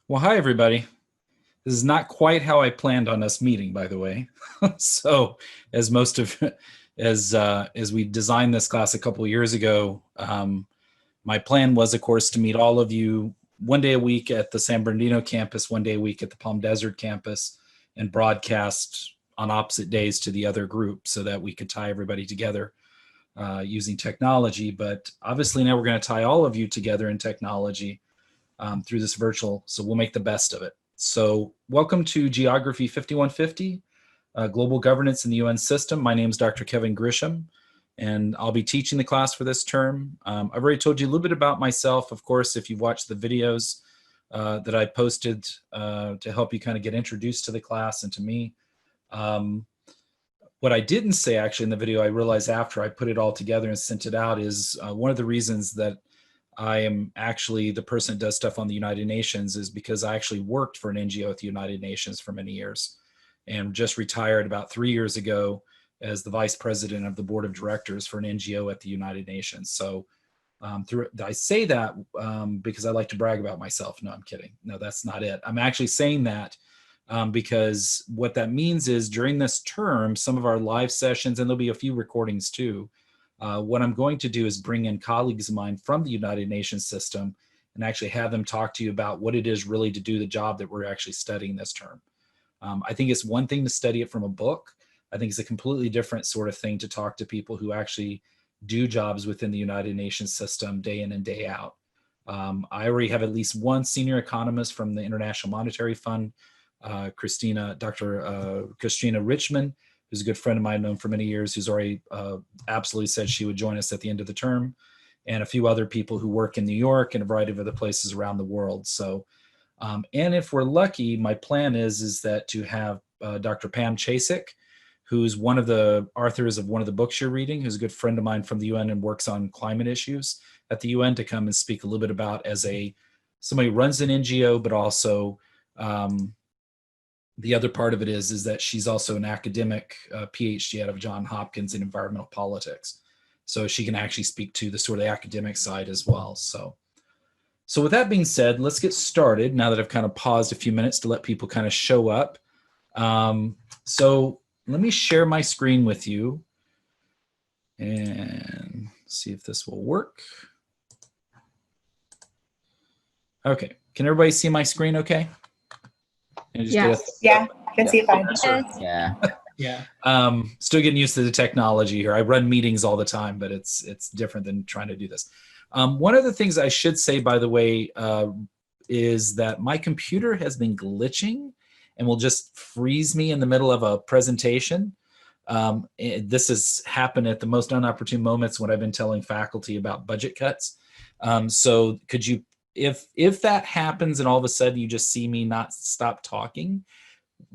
Well, hi, everybody. This is not quite how I planned on us meeting, by the way. So, as most of as we designed this class a couple of years ago, my plan was, of course, to meet all of you one day a week at the San Bernardino campus, one day a week at the Palm Desert campus, and broadcast on opposite days to the other group so that we could tie everybody together using technology. But obviously, now we're going to tie all of you together in technology through this virtual, so we'll make the best of it. So welcome to Geography 5150, Global Governance in the UN System. My name is Dr. Kevin Grisham, and I'll be teaching the class for this term. I've already told you a little bit about myself. Of course, if you've watched the videos that I posted to help you kind of get introduced to the class and to me. What I didn't say actually in the video, I realized after I put it all together and sent it out, is one of the reasons that I am actually the person that does stuff on the United Nations is because I actually worked for an NGO at the United Nations for many years and just retired about 3 years ago as the vice president of the board of directors for an NGO at the United Nations. So I say that because I like to brag about myself. No, I'm kidding. No, that's not it. I'm actually saying that because what that means is during this term, some of our live sessions, and there'll be a few recordings too, what I'm going to do is bring in colleagues of mine from the United Nations system and actually have them talk to you about what it is really to do the job that we're actually studying this term. I think it's one thing to study it from a book. I think it's a completely different sort of thing to talk to people who actually do jobs within the United Nations system day in and day out. I already have at least one senior economist from the International Monetary Fund, Dr. Christina Richmond, who's a good friend of mine, known for many years, who's already absolutely said she would join us at the end of the term, and a few other people who work in New York and a variety of other places around the world. So, and if we're lucky, my plan is that to have Dr. Pam Chasik, who's one of the authors of one of the books you're reading, who's a good friend of mine from the UN and works on climate issues at the UN, to come and speak a little bit about as somebody who runs an NGO, but also the other part of it is that she's also an academic PhD out of Johns Hopkins in environmental politics. So she can actually speak to the sort of academic side as well. So with that being said, let's get started now that I've kind of paused a few minutes to let people kind of show up. So let me share my screen with you and see if this will work. Okay, can everybody see my screen okay? Yes. Yeah, can see it fine. Yeah. Yeah. Still getting used to the technology here. I run meetings all the time, but it's different than trying to do this. One of the things I should say, by the way, is that my computer has been glitching and will just freeze me in the middle of a presentation. This has happened at the most inopportune moments when I've been telling faculty about budget cuts. So could you, if that happens and all of a sudden you just see me not stop talking,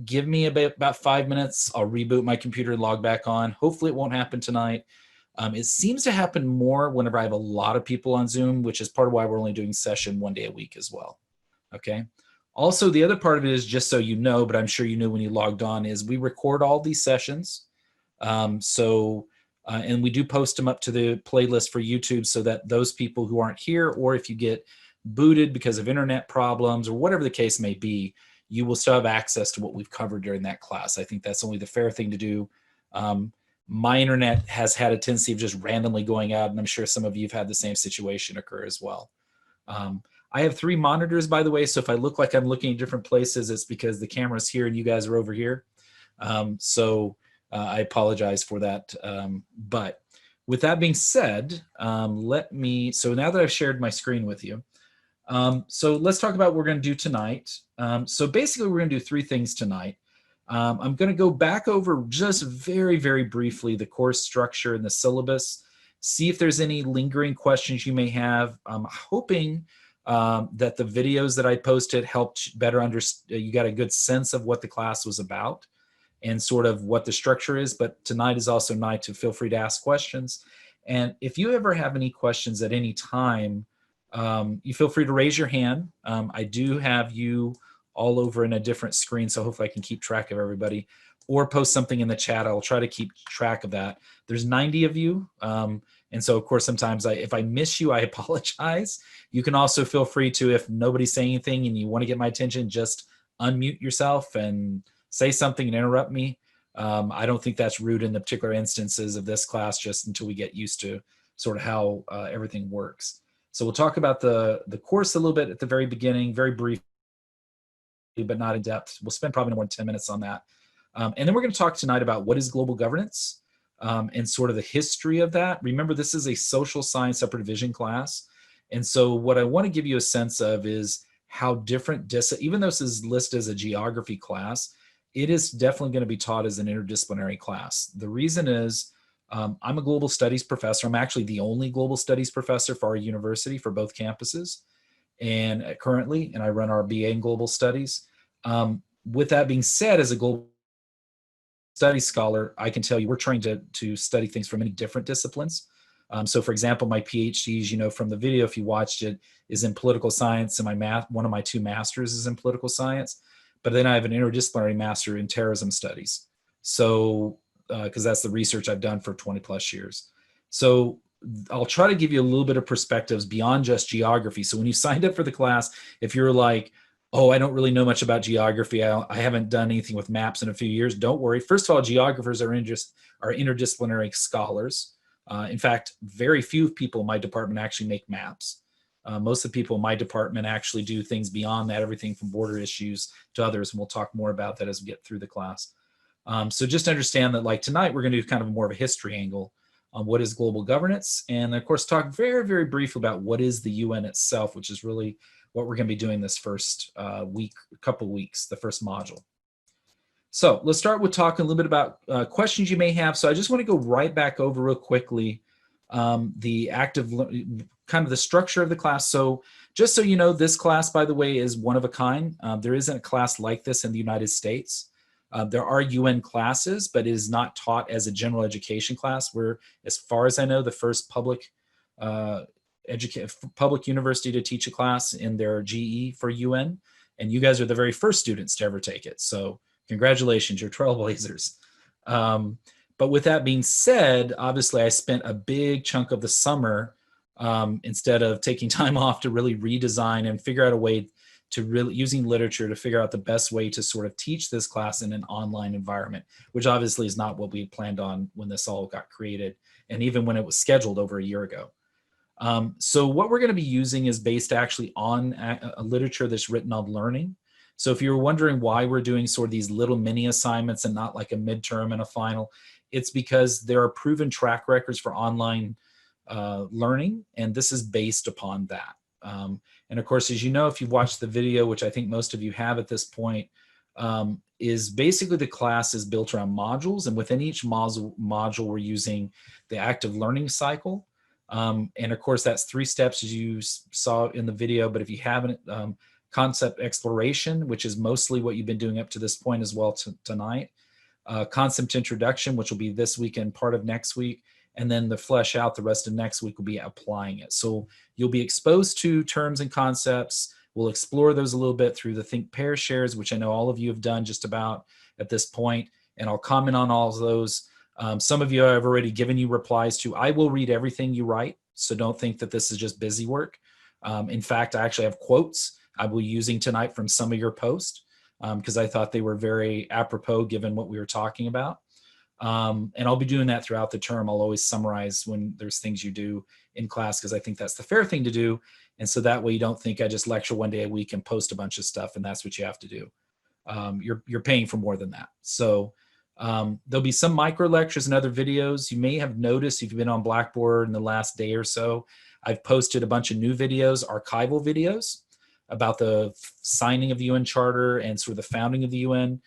give me about 5 minutes. I'll reboot my computer and log back on. Hopefully it won't happen tonight. It seems to happen more whenever I have a lot of people on Zoom, which is part of why we're only doing session one day a week as well. Okay. Also, the other part of it is, just so you know, but I'm sure you knew when you logged on, is we record all these sessions. And we do post them up to the playlist for YouTube so that those people who aren't here, or if you get booted because of internet problems or whatever the case may be, you will still have access to what we've covered during that class. I think that's only the fair thing to do. My internet has had a tendency of just randomly going out, and I'm sure some of you have had the same situation occur as well. I have 3 monitors, by the way, so if I look like I'm looking at different places, it's because the camera's here and you guys are over here. I apologize for that. But with that being said, so now that I've shared my screen with you, so let's talk about what we're going to do tonight. So basically, we're going to do 3 things tonight. I'm going to go back over just very, very briefly the course structure and the syllabus, see if there's any lingering questions you may have. I'm hoping that the videos that I posted helped better understand, you got a good sense of what the class was about and sort of what the structure is. But tonight is also night to feel free to ask questions. And if you ever have any questions at any time, you feel free to raise your hand. I do have you all over in a different screen, so hopefully I can keep track of everybody, or post something in the chat. I'll try to keep track of that. There's 90 of you, and And so, of course, sometimes if I miss you, I apologize. You can also feel free to, if nobody's saying anything and you want to get my attention, just unmute yourself and say something and interrupt me. I don't think that's rude in the particular instances of this class, just until we get used to sort of how everything works. So we'll talk about the course a little bit at the very beginning, very briefly, but not in depth. We'll spend probably no more than 10 minutes on that. And then we're going to talk tonight about what is global governance and sort of the history of that. Remember, this is a social science upper division class. And so what I want to give you a sense of is how different, even though this is listed as a geography class, it is definitely going to be taught as an interdisciplinary class. The reason is I'm a global studies professor. I'm actually the only global studies professor for our university for both campuses. And currently, and I run our BA in global studies. With that being said, as a global studies scholar, I can tell you we're trying to study things from many different disciplines. So for example, my PhDs, you know, from the video, if you watched it, is in political science, and one of my 2 masters is in political science. But then I have an interdisciplinary master in terrorism studies. So, because that's the research I've done for 20 plus years. So I'll try to give you a little bit of perspectives beyond just geography. So when you signed up for the class, if you're like, oh, I don't really know much about geography, I haven't done anything with maps in a few years, don't worry. First of all, geographers are interdisciplinary scholars. In fact, very few people in my department actually make maps. Most of the people in my department actually do things beyond that, everything from border issues to others, and we'll talk more about that as we get through the class. So just understand that, like tonight, we're going to do kind of more of a history angle on what is global governance, and of course talk very, very briefly about what is the UN itself, which is really what we're going to be doing this first couple weeks, the first module. So let's start with talking a little bit about questions you may have. So I just want to go right back over real quickly the kind of the structure of the class. So just so you know, this class, by the way, is one of a kind. There isn't a class like this in the United States. There are UN classes, but it is not taught as a general education class. We're, as far as I know, the first public university to teach a class in their GE for UN. And you guys are the very first students to ever take it. So congratulations, you're trailblazers. But with that being said, obviously I spent a big chunk of the summer instead of taking time off to really redesign and figure out a way to really using literature to figure out the best way to sort of teach this class in an online environment, which obviously is not what we had planned on when this all got created, and even when it was scheduled over a year ago. So what we're going to be using is based actually on a literature that's written on learning. So if you're wondering why we're doing sort of these little mini assignments and not like a midterm and a final, it's because there are proven track records for online learning, and this is based upon that. And of course, as you know, if you've watched the video, which I think most of you have at this point, is basically the class is built around modules, and within each module we're using the active learning cycle. And of course, that's 3 steps as you saw in the video, but if you haven't, concept exploration, which is mostly what you've been doing up to this point as well tonight. Concept introduction, which will be this week and part of next week. And then the flesh out the rest of next week will be applying it. So you'll be exposed to terms and concepts. We'll explore those a little bit through the Think Pair shares, which I know all of you have done just about at this point. And I'll comment on all of those. Some of you I've already given you replies to. I will read everything you write, so don't think that this is just busy work. In fact, I actually have quotes I will be using tonight from some of your posts because I thought they were very apropos given what we were talking about. And I'll be doing that throughout the term. I'll always summarize when there's things you do in class because I think that's the fair thing to do. And so that way you don't think I just lecture one day a week and post a bunch of stuff and that's what you have to do. You're paying for more than that. So there'll be some micro lectures and other videos. You may have noticed if you've been on Blackboard in the last day or so, I've posted a bunch of new videos, archival videos about the signing of the UN Charter and sort of the founding of the UN.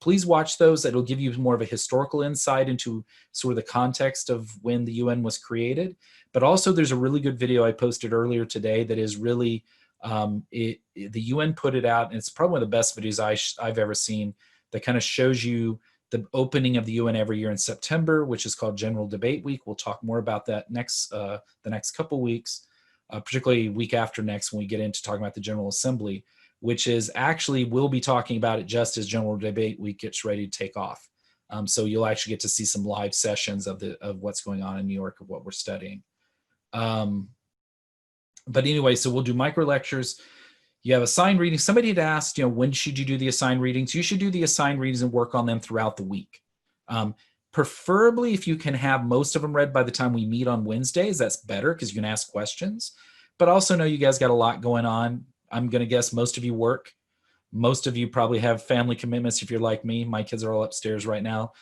Please watch those. It'll give you more of a historical insight into sort of the context of when the UN was created. But also there's a really good video I posted earlier today that is really, the UN put it out, and it's probably one of the best videos I've ever seen that kind of shows you the opening of the UN every year in September, which is called General Debate Week. We'll talk more about that the next couple weeks, particularly week after next when we get into talking about the General Assembly, which is actually, we'll be talking about it just as General Debate Week gets ready to take off. So you'll actually get to see some live sessions of what's going on in New York, of what we're studying. But anyway, so we'll do micro lectures. You have assigned readings. Somebody had asked, when should you do the assigned readings? You should do the assigned readings and work on them throughout the week. Preferably if you can have most of them read by the time we meet on Wednesdays, that's better because you can ask questions. But also know you guys got a lot going on. I'm going to guess most of you work. Most of you probably have family commitments if you're like me. My kids are all upstairs right now,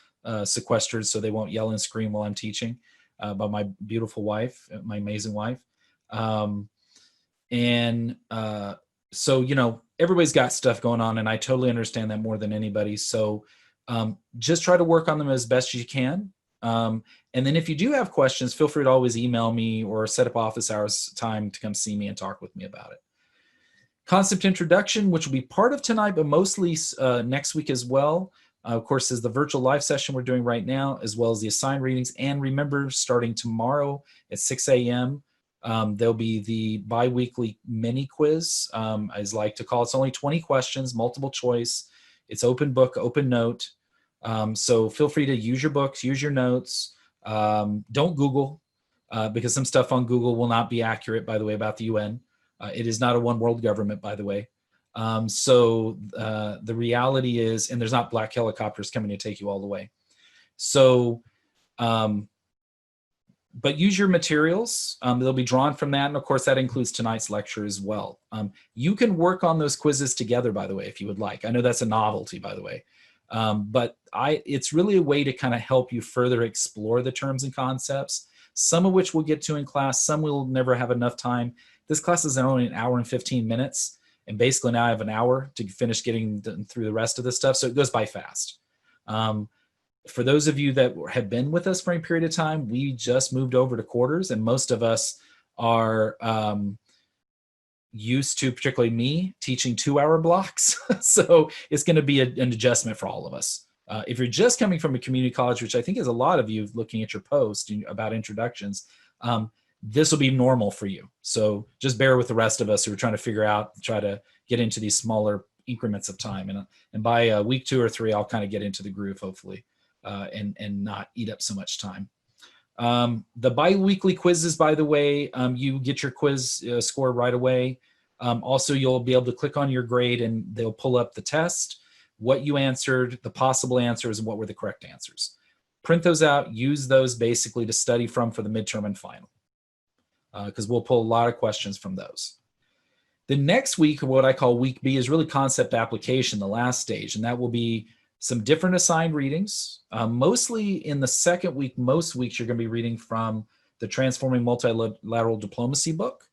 sequestered, so they won't yell and scream while I'm teaching, by my beautiful wife, my amazing wife. So, everybody's got stuff going on, and I totally understand that more than anybody. So just try to work on them as best you can. And then if you do have questions, feel free to always email me or set up office hours time to come see me and talk with me about it. Concept introduction, which will be part of tonight, but mostly next week as well. Of course, is the virtual live session we're doing right now, as well as the assigned readings. And remember, starting tomorrow at 6 a.m., there'll be the bi-weekly mini quiz, as I like to call it. It's only 20 questions, multiple choice. It's open book, open note. So feel free to use your books, use your notes. Don't Google, because some stuff on Google will not be accurate, by the way, about the UN. It is not a one world government, by the way. So the reality is, and there's not black helicopters coming to take you all the way. So, but use your materials. They'll be drawn from that. And of course, that includes tonight's lecture as well. You can work on those quizzes together, by the way, if you would like. I know that's a novelty, by the way. But it's really a way to kind of help you further explore the terms and concepts, some of which we'll get to in class. Some we'll never have enough time. This class is only an hour and 15 minutes. And basically now I have an hour to finish getting through the rest of this stuff. So it goes by fast. For those of you that have been with us for a period of time, we just moved over to quarters, and most of us are used to, particularly me, teaching 2-hour blocks. So it's going to be an adjustment for all of us. If you're just coming from a community college, which I think is a lot of you looking at your post about introductions, this will be normal for you. So just bear with the rest of us who are trying to try to get into these smaller increments of time. And by week 2 or 3, I'll kind of get into the groove, hopefully, and not eat up so much time. The bi-weekly quizzes, by the way, you get your quiz score right away. Also, you'll be able to click on your grade and they'll pull up the test, what you answered, the possible answers, and what were the correct answers. Print those out, use those basically to study from for the midterm and final, because we'll pull a lot of questions from those. The next week, what I call week B, is really concept application, the last stage, and that will be some different assigned readings. Mostly in the second week, most weeks you're going to be reading from the Transforming Multilateral Diplomacy book.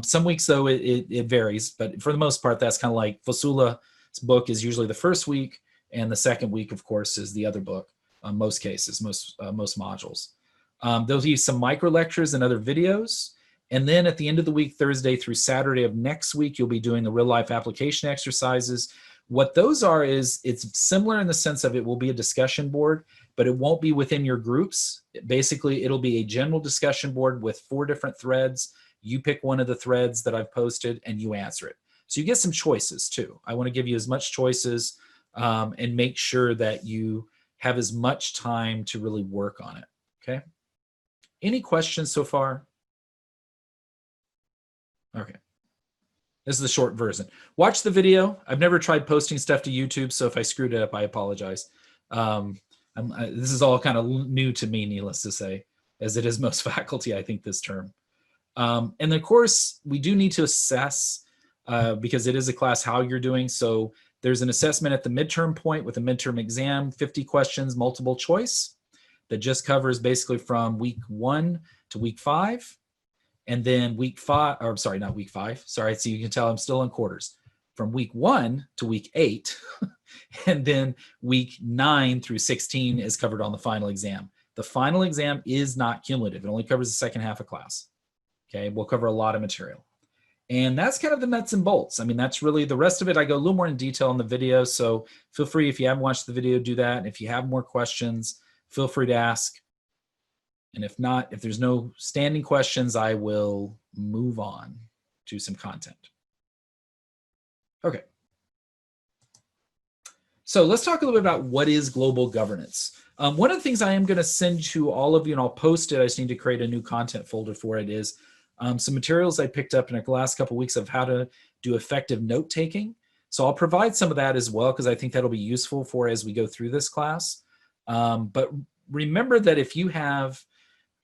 Some weeks, though, it varies, but for the most part, that's kind of like Fasula's book is usually the first week, and the second week, of course, is the other book. Most cases, most modules. There'll be some micro lectures and other videos. And then at the end of the week, Thursday through Saturday of next week, you'll be doing the real life application exercises. What those are is it's similar in the sense of it will be a discussion board, but it won't be within your groups. Basically, it'll be a general discussion board with 4 different threads. You pick one of the threads that I've posted and you answer it. So you get some choices too. I want to give you as much choices and make sure that you have as much time to really work on it. Okay. Any questions so far? Okay. This is the short version. Watch the video. I've never tried posting stuff to YouTube, so if I screwed it up, I apologize. This is all kind of new to me, needless to say, as it is most faculty, I think, this term. And of course, we do need to assess, because it is a class, how you're doing. So there's an assessment at the midterm point with a midterm exam, 50 questions, multiple choice, that just covers basically from week 1 to week 5. And then week 5, or sorry, not week 5. Sorry, so you can tell I'm still in quarters. From week 1 to week 8, and then week 9 through 16 is covered on the final exam. The final exam is not cumulative. It only covers the second half of class. Okay, we'll cover a lot of material. And that's kind of the nuts and bolts. I mean, that's really the rest of it. I go a little more in detail in the video. So feel free, if you haven't watched the video, do that. And if you have more questions, feel free to ask. And if not, if there's no standing questions, I will move on to some content. Okay. So let's talk a little bit about what is global governance. One of the things I am going to send to all of you, and I'll post it, I just need to create a new content folder for it, is some materials I picked up in the last couple of weeks of how to do effective note taking. So I'll provide some of that as well, because I think that'll be useful for as we go through this class. But remember that if you have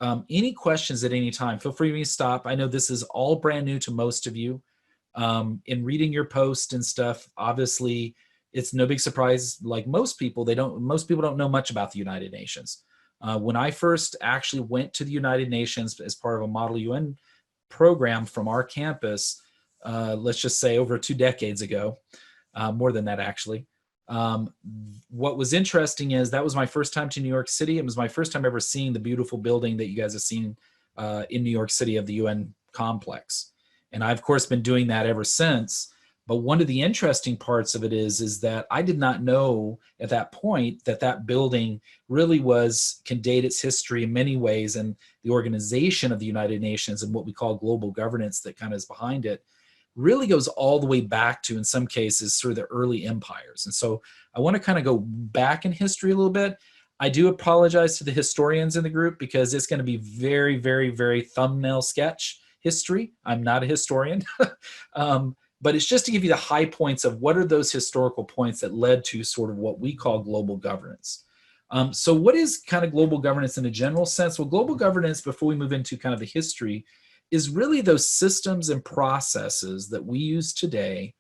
any questions at any time, feel free to stop. I know this is all brand new to most of you. In reading your post and stuff, obviously, it's no big surprise. Like most people don't know much about the United Nations. When I first actually went to the United Nations as part of a Model UN program from our campus, let's just say over 2 decades ago, more than that actually. What was interesting is that was my first time to New York City. It was my first time ever seeing the beautiful building that you guys have seen in New York City of the UN complex. And I've, of course, been doing that ever since. But one of the interesting parts of it is that I did not know at that point that that building really can date its history in many ways, and the organization of the United Nations and what we call global governance that kind of is behind it really goes all the way back to, in some cases, sort of the early empires. And so I want to kind of go back in history a little bit. I do apologize to the historians in the group because it's going to be very, very, very thumbnail sketch history. I'm not a historian. But it's just to give you the high points of what are those historical points that led to sort of what we call global governance. So what is kind of global governance in a general sense? Well, global governance, before we move into kind of the history, is really those systems and processes that we use today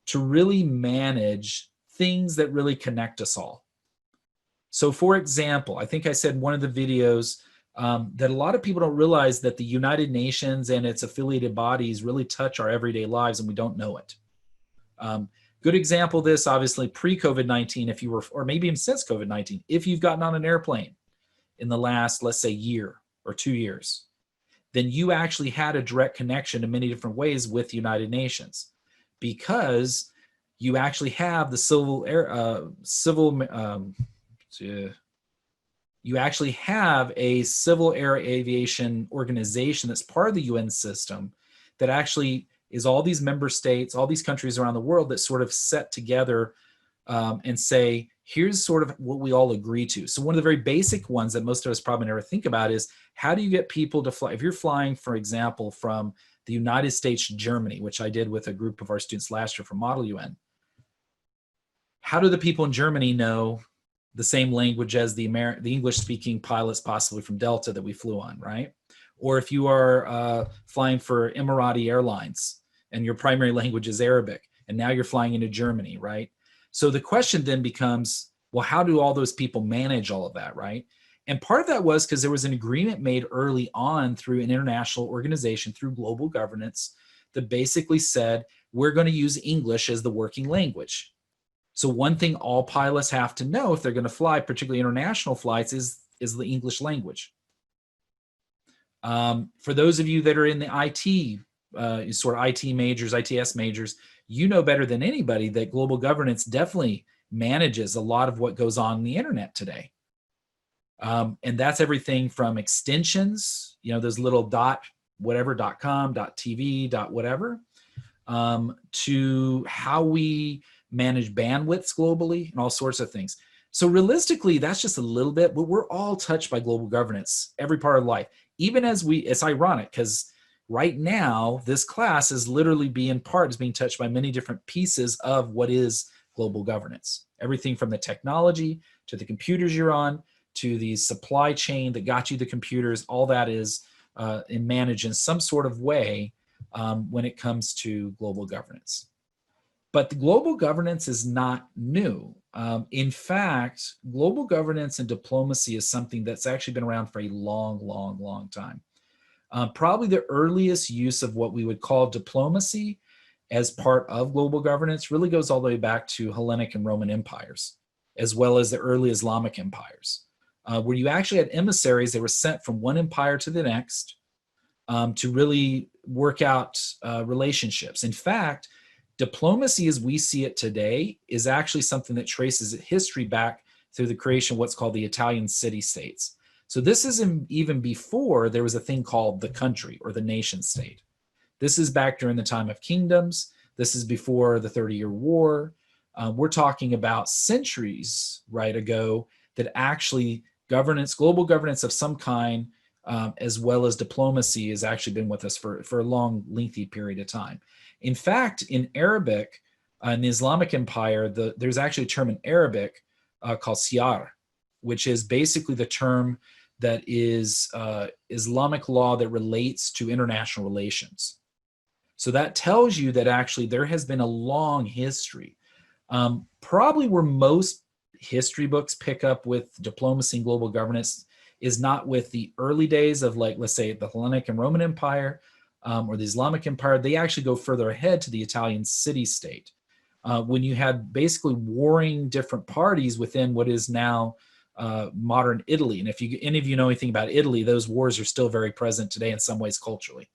to really manage things that really connect us all. So for example, I think I said in one of the videos that a lot of people don't realize that the United Nations and its affiliated bodies really touch our everyday lives and we don't know it. Good example of this, obviously pre-COVID-19, if you were, or maybe even since COVID-19, if you've gotten on an airplane in the last, let's say, year or 2 years, then you actually had a direct connection in many different ways with the United Nations, because you actually have the you actually have a civil air aviation organization that's part of the UN system that actually is all these member states, all these countries around the world that sort of set together and say, here's sort of what we all agree to. So one of the very basic ones that most of us probably never think about is, how do you get people to fly? If you're flying, for example, from the United States to Germany, which I did with a group of our students last year from Model UN, how do the people in Germany know the same language as the English-speaking pilots possibly from Delta that we flew on, right? Or if you are flying for Emirati Airlines and your primary language is Arabic, and now you're flying into Germany, right? So the question then becomes, well, how do all those people manage all of that, right? And part of that was because there was an agreement made early on through an international organization, through global governance, that basically said, we're going to use English as the working language. So one thing all pilots have to know if they're going to fly, particularly international flights, is the English language. For those of you that are in the IT, sort of IT majors, ITS majors, you know better than anybody that global governance definitely manages a lot of what goes on the internet today. And that's everything from extensions, those little .com, .tv, .whatever, to how we manage bandwidths globally and all sorts of things. So realistically, that's just a little bit, but we're all touched by global governance, every part of life. Even as it's ironic because right now, this class is literally being touched by many different pieces of what is global governance. Everything from the technology to the computers you're on, to the supply chain that got you the computers, all that is managed in some sort of way when it comes to global governance. But the global governance is not new. In fact, global governance and diplomacy is something that's actually been around for a long, long, long time. Probably the earliest use of what we would call diplomacy as part of global governance really goes all the way back to Hellenic and Roman empires, as well as the early Islamic empires, where you actually had emissaries that were sent from one empire to the next to really work out relationships. In fact, diplomacy as we see it today is actually something that traces history back through the creation of what's called the Italian city-states. So this is even before there was a thing called the country or the nation state. This is back during the time of kingdoms. This is before the 30-Year War. We're talking about centuries right ago that actually global governance of some kind, as well as diplomacy, has actually been with us for a long, lengthy period of time. In fact, in Arabic, in the Islamic Empire, there's actually a term in Arabic called siyar, which is basically the term that is Islamic law that relates to international relations. So that tells you that actually there has been a long history. Probably where most history books pick up with diplomacy and global governance is not with the early days of, like, let's say, the Hellenic and Roman Empire or the Islamic Empire. They actually go further ahead to the Italian city-state, when you had basically warring different parties within what is now modern Italy. And if any of you know anything about Italy, those wars are still very present today in some ways culturally.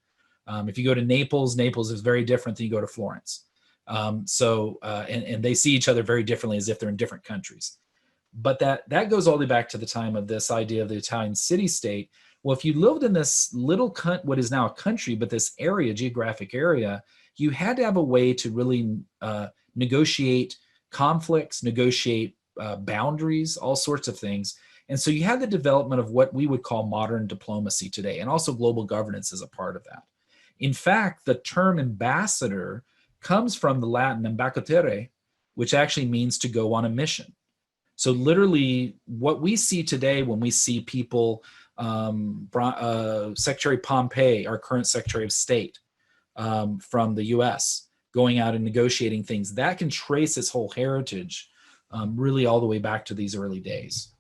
If you go to Naples, Naples is very different than you go to Florence. And they see each other very differently, as if they're in different countries. But that goes all the way back to the time of this idea of the Italian city-state. Well, if you lived in this little what is now a country, but this area, geographic area, you had to have a way to really negotiate conflicts, negotiate boundaries, all sorts of things. And so you had the development of what we would call modern diplomacy today, and also global governance is a part of that. In fact, the term ambassador comes from the Latin ambascere, which actually means to go on a mission. So literally what we see today when we see people, Secretary Pompeo, our current Secretary of State from the US, going out and negotiating things, that can trace its whole heritage really all the way back to these early days.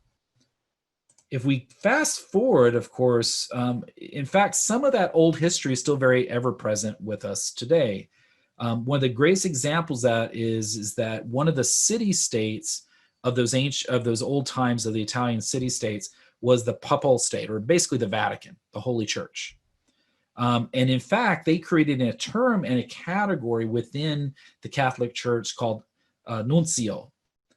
If we fast forward, of course, in fact, some of that old history is still very ever present with us today. One of the greatest examples of that is that one of the city-states of those old times of the Italian city-states was the Papal State, or basically the Vatican, the Holy Church. And in fact, they created a term and a category within the Catholic Church called nuncio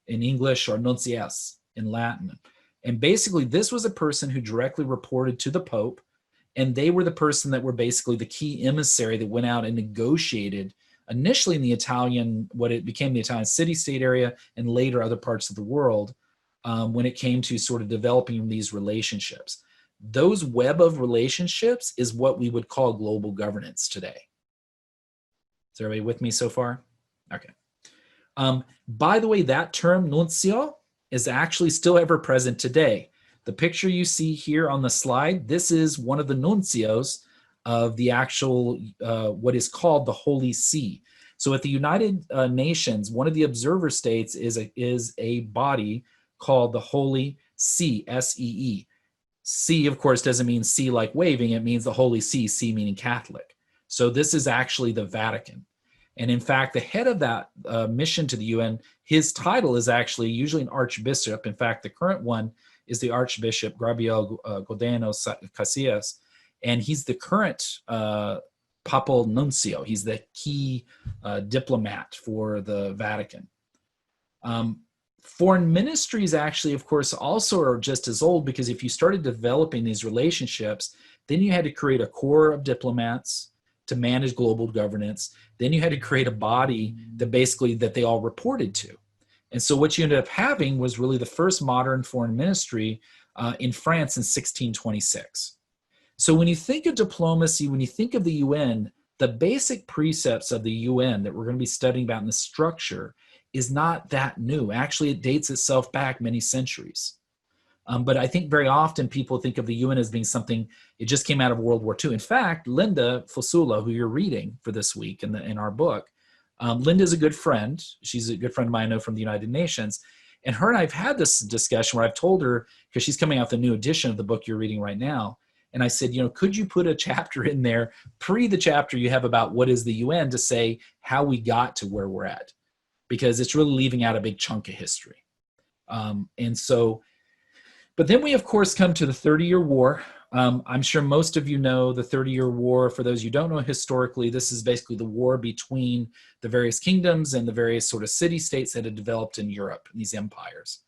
in English, or nuntius in Latin. And basically, this was a person who directly reported to the Pope, and they were the person that were basically the key emissary that went out and negotiated initially in the Italian, what it became the Italian city-state area, and later other parts of the world, when it came to sort of developing these relationships. Those web of relationships is what we would call global governance today. Is everybody with me so far? Okay. By the way, that term nuncio is actually still ever present today. The picture you see here on the slide, this is one of the nuncios of the actual, what is called the Holy See. So at the United Nations, one of the observer states is a body called the Holy See, S-E-E. See, of course, doesn't mean see like waving, it means the Holy See, see meaning Catholic. So this is actually the Vatican. And in fact, the head of that mission to the UN, his title is actually usually an archbishop. In fact, the current one is the Archbishop Gabriel Godeno Casillas, and he's the current papal nuncio. He's the key diplomat for the Vatican. Foreign ministries actually, of course, also are just as old, because if you started developing these relationships, then you had to create a corps of diplomats to manage global governance. Then you had to create a body that they all reported to. And so what you ended up having was really the first modern foreign ministry in France in 1626. So when you think of diplomacy, when you think of the UN, the basic precepts of the UN that we're going to be studying about in the structure is not that new. Actually, it dates itself back many centuries. But I think very often people think of the UN as being something, it just came out of World War II. In fact, Linda Fusula, who you're reading for this week in our book, Linda's a good friend. She's a good friend of mine, I know, from the United Nations. And her and I have had this discussion where I've told her, because she's coming out with a new edition of the book you're reading right now, and I said, could you put a chapter in there, the chapter you have about what is the UN, to say how we got to where we're at? Because it's really leaving out a big chunk of history. But then we, of course, come to the 30-Year War. I'm sure most of you know the 30-Year War. For those you don't know historically, this is basically the war between the various kingdoms and the various sort of city-states that had developed in Europe, these empires.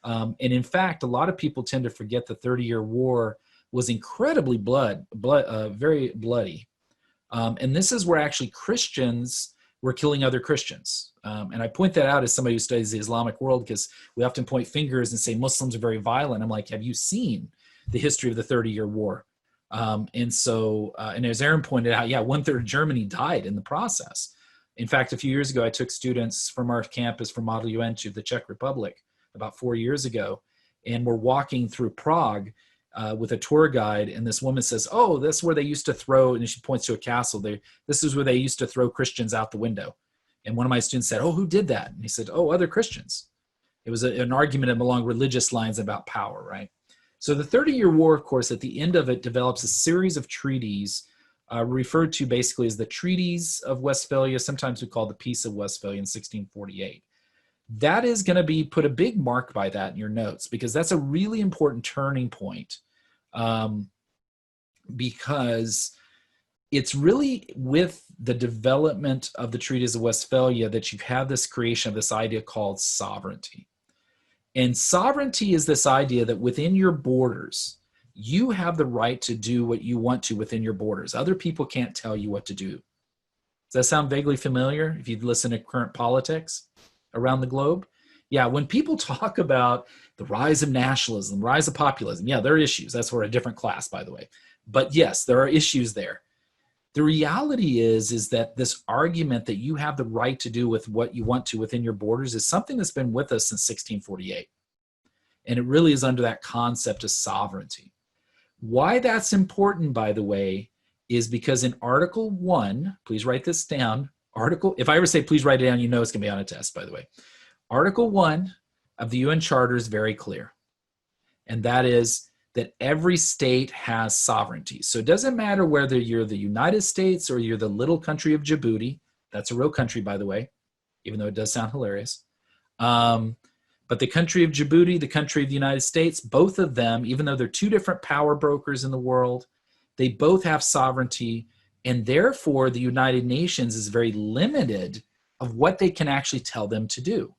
And in fact, a lot of people tend to forget the 30-Year War was incredibly very bloody. And this is where actually Christians were killing other Christians. And I point that out as somebody who studies the Islamic world, because we often point fingers and say Muslims are very violent. I'm like, have you seen the history of the 30-year war? And as Aaron pointed out, yeah, 1/3 of Germany died in the process. In fact, a few years ago, I took students from our campus from Model UN to the Czech Republic about 4 years ago, and we're walking through Prague with a tour guide, and this woman says, oh, that's where they used to throw, and she points to a castle. This is where they used to throw Christians out the window. And one of my students said, oh, who did that? And he said, oh, other Christians. It was an argument along religious lines about power, right? So the 30-year war, of course, at the end of it develops a series of treaties referred to basically as the Treaties of Westphalia. Sometimes we call the Peace of Westphalia in 1648. That is going to be put a big mark by that in your notes, because that's a really important turning point, because it's really with the development of the Treaties of Westphalia that you have this creation of this idea called sovereignty. And sovereignty is this idea that within your borders, you have the right to do what you want to within your borders. Other people can't tell you what to do. Does that sound vaguely familiar if you listen to current politics around the globe? Yeah, when people talk about the rise of nationalism, rise of populism, yeah, there are issues. That's for a different class, by the way. But yes, there are issues there. The reality is that this argument that you have the right to do with what you want to within your borders is something that's been with us since 1648. And it really is under that concept of sovereignty. Why that's important, by the way, is because in Article 1, please write this down. If I ever say please write it down, you know it's going to be on a test, by the way. Article 1 of the UN Charter is very clear. And that is that every state has sovereignty. So it doesn't matter whether you're the United States or you're the little country of Djibouti. That's a real country, by the way, even though it does sound hilarious. But the country of Djibouti, the country of the United States, both of them, even though they're two different power brokers in the world, they both have sovereignty. And therefore, the United Nations is very limited of what they can actually tell them to do.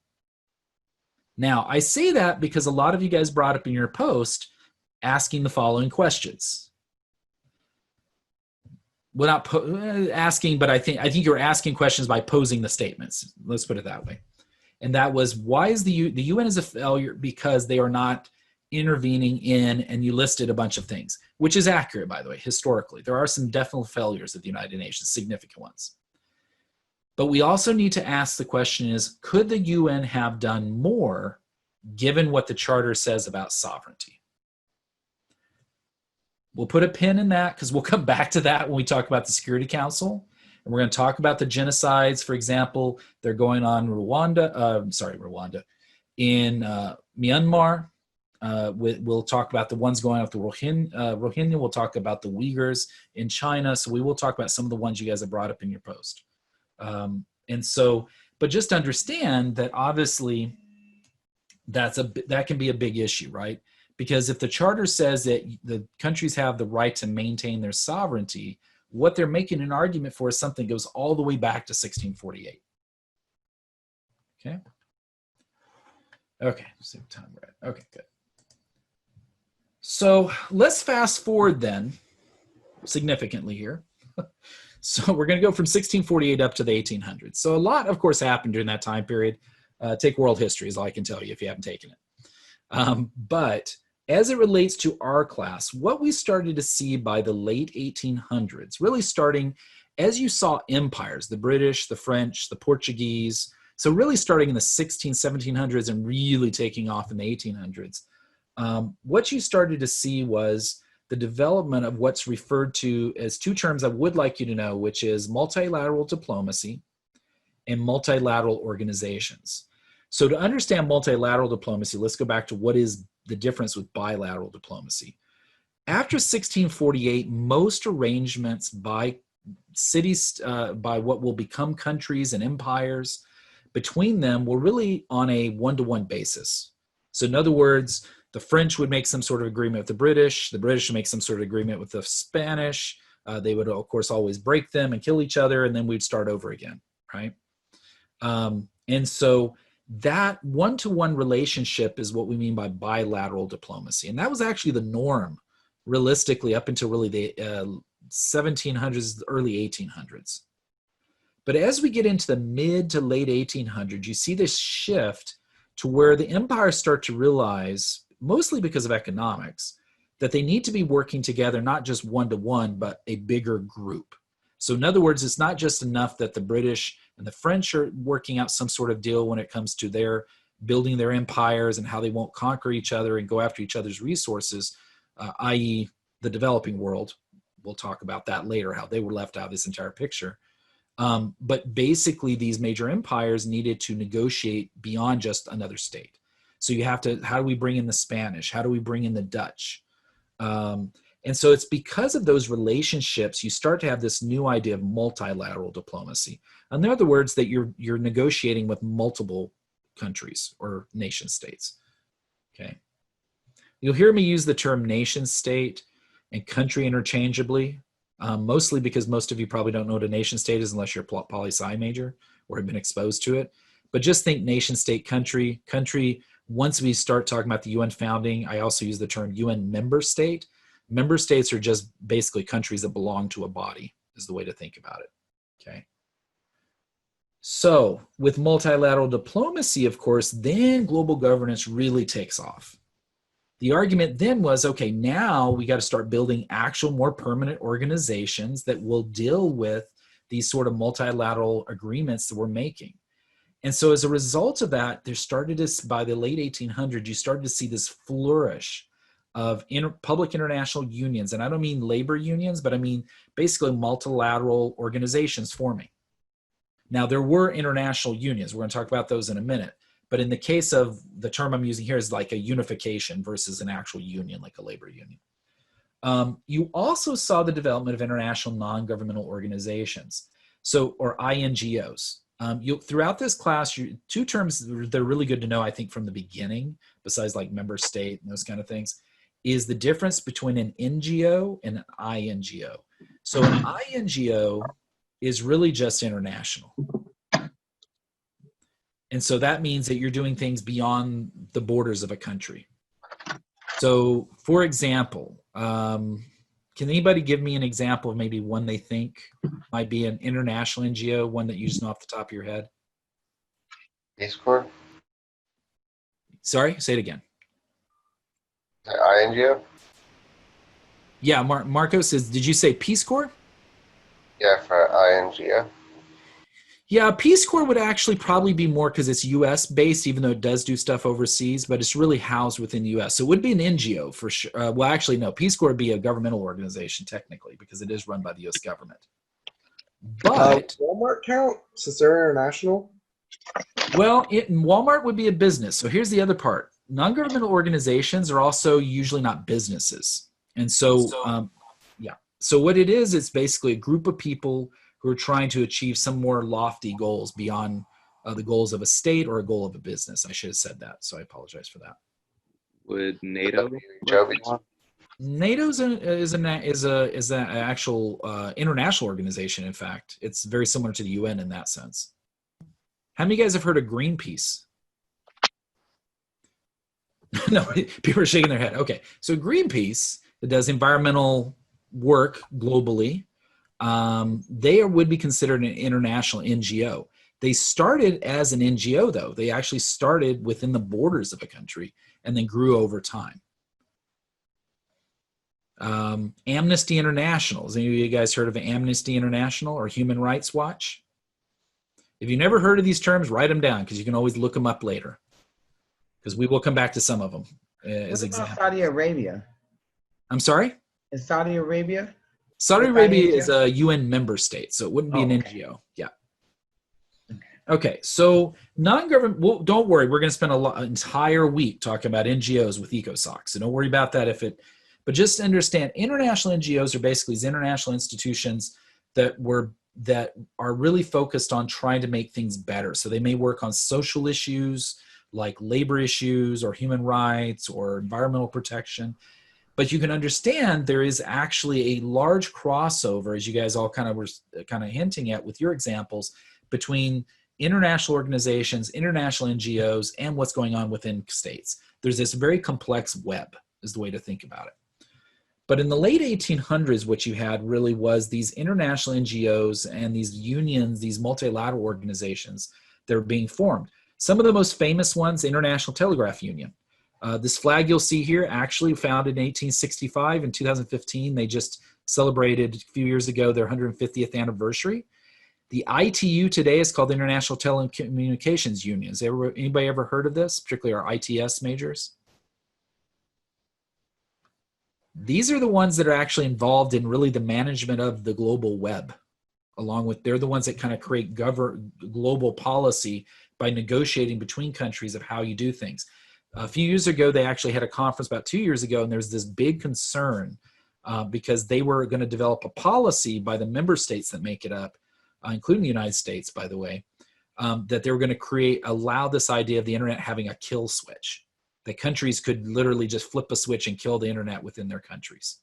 Now, I say that because a lot of you guys brought up in your post asking the following questions. Well, not asking, but I think you're asking questions by posing the statements. Let's put it that way. And that was, why is the UN is a failure? Because they are not intervening in, and you listed a bunch of things, which is accurate, by the way, historically. There are some definite failures of the United Nations, significant ones. But we also need to ask the question is, could the UN have done more given what the Charter says about sovereignty? We'll put a pin in that because we'll come back to that when we talk about the Security Council. And we're going to talk about the genocides, for example, they're going on in Myanmar. We'll talk about the ones going off the Rohingya. We'll talk about the Uyghurs in China. So we will talk about some of the ones you guys have brought up in your post. But just understand that obviously that can be a big issue, right? Because if the Charter says that the countries have the right to maintain their sovereignty, what they're making an argument for is something that goes all the way back to 1648. Okay, same time, right? Okay, good. So let's fast forward then, significantly here. So we're going to go from 1648 up to the 1800s. So a lot, of course, happened during that time period. Take world history is all I can tell you if you haven't taken it. But as it relates to our class, what we started to see by the late 1800s, really starting as you saw empires, the British, the French, the Portuguese, so really starting in the 1700s and really taking off in the 1800s, what you started to see was the development of what's referred to as two terms I would like you to know, which is multilateral diplomacy and multilateral organizations. So to understand multilateral diplomacy, let's go back to what is the difference with bilateral diplomacy. After 1648, most arrangements by cities, by what will become countries and empires, between them were really on a one-to-one basis. So in other words, the French would make some sort of agreement with the British would make some sort of agreement with the Spanish. They would, of course, always break them and kill each other, and then we'd start over again, right? And so that one-to-one relationship is what we mean by bilateral diplomacy. And that was actually the norm, realistically, up until really the 1700s, the early 1800s. But as we get into the mid to late 1800s, you see this shift to where the empires start to realize, mostly because of economics, that they need to be working together, not just one-to-one, but a bigger group. So in other words, it's not just enough that the British and the French are working out some sort of deal when it comes to their building their empires and how they won't conquer each other and go after each other's resources, i.e. the developing world. We'll talk about that later, how they were left out of this entire picture. But basically, these major empires needed to negotiate beyond just another state. So you have to, how do we bring in the Spanish? How do we bring in the Dutch? And so it's because of those relationships, you start to have this new idea of multilateral diplomacy. In other words, that you're negotiating with multiple countries or nation states. Okay. You'll hear me use the term nation state and country interchangeably. Mostly because most of you probably don't know what a nation state is unless you're a poli-sci major or have been exposed to it. But just think nation state, country. Once we start talking about the UN founding, I also use the term UN member state. Member states are just basically countries that belong to a body, is the way to think about it. Okay. So with multilateral diplomacy, of course, then global governance really takes off. The argument then was, okay, now we got to start building actual more permanent organizations that will deal with these sort of multilateral agreements that we're making. And so as a result of that, there started to, by the late 1800s, you started to see this flourish of public international unions. And I don't mean labor unions, but I mean basically multilateral organizations forming. Now, there were international unions. We're going to talk about those in a minute. But in the case of the term I'm using here is like a unification versus an actual union, like a labor union. You also saw the development of international non-governmental organizations, so or INGOs. Throughout this class, two terms that are really good to know, I think, from the beginning, besides like member state and those kind of things, is the difference between an NGO and an INGO. So an INGO is really just international. And so that means that you're doing things beyond the borders of a country. So, for example, can anybody give me an example of maybe one they think might be an international NGO, one that you just know off the top of your head? Peace Corps? Sorry, say it again. INGO? Yeah, Marco says, did you say Peace Corps? Yeah, for INGO. Yeah, Peace Corps would actually probably be more because it's U.S. based, even though it does do stuff overseas, but it's really housed within the U.S. So it would be an NGO for sure. Well, actually, no, Peace Corps would be a governmental organization technically because it is run by the U.S. government. But Walmart count since they're international? Well, Walmart would be a business. So here's the other part. Non-governmental organizations are also usually not businesses. And so, yeah. So what it is, it's basically a group of people who are trying to achieve some more lofty goals beyond the goals of a state or a goal of a business. I should have said that, so I apologize for that. Would NATO? NATO is an actual international organization. In fact, it's very similar to the UN in that sense. How many of you guys have heard of Greenpeace? No, people are shaking their head. Okay, so Greenpeace, that does environmental work globally, they would be considered an international NGO. They started as an NGO, though. They actually started within the borders of a country and then grew over time. Amnesty International. Has any of you guys heard of Amnesty International or Human Rights Watch? If you've never heard of these terms, write them down because you can always look them up later. Because we will come back to some of them as examples. Saudi Arabia? I'm sorry? Is Saudi Arabia? Saudi Arabia is a UN member state, so it wouldn't be an NGO. Yeah. Okay, so non-government, well, don't worry, we're going to spend an entire week talking about NGOs with EcoSoc, so don't worry about that but just understand, international NGOs are basically these international institutions that are really focused on trying to make things better. So they may work on social issues like labor issues or human rights or environmental protection. But you can understand there is actually a large crossover, as you guys all were hinting at with your examples, between international organizations, international NGOs, and what's going on within states. There's this very complex web, is the way to think about it. But in the late 1800s, what you had really was these international NGOs and these unions, these multilateral organizations that were being formed. Some of the most famous ones, International Telegraph Union. This flag you'll see here, actually founded in 1865. In 2015, they just celebrated a few years ago their 150th anniversary. The ITU today is called the International Telecommunications Union. Anybody ever heard of this, particularly our ITS majors? These are the ones that are actually involved in really the management of the global web, along with, they're the ones that kind of create global policy by negotiating between countries of how you do things. A few years ago, they actually had a conference about 2 years ago, and there's this big concern because they were going to develop a policy by the member states that make it up, including the United States, by the way, that they were going to allow this idea of the internet having a kill switch. That countries could literally just flip a switch and kill the internet within their countries.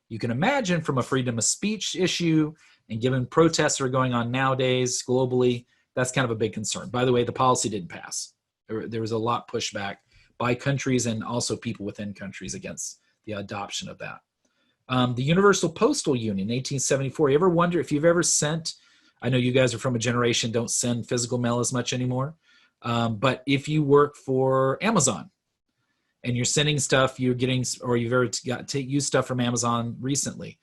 You can imagine from a freedom of speech issue, and given protests that are going on nowadays globally, that's kind of a big concern. By the way, the policy didn't pass. There was a lot pushback by countries and also people within countries against the adoption of that. The Universal Postal Union, 1874. You ever wonder if you've ever sent, I know you guys are from a generation don't send physical mail as much anymore, but if you work for Amazon and you're sending stuff, you're getting, or you've ever used stuff from Amazon recently,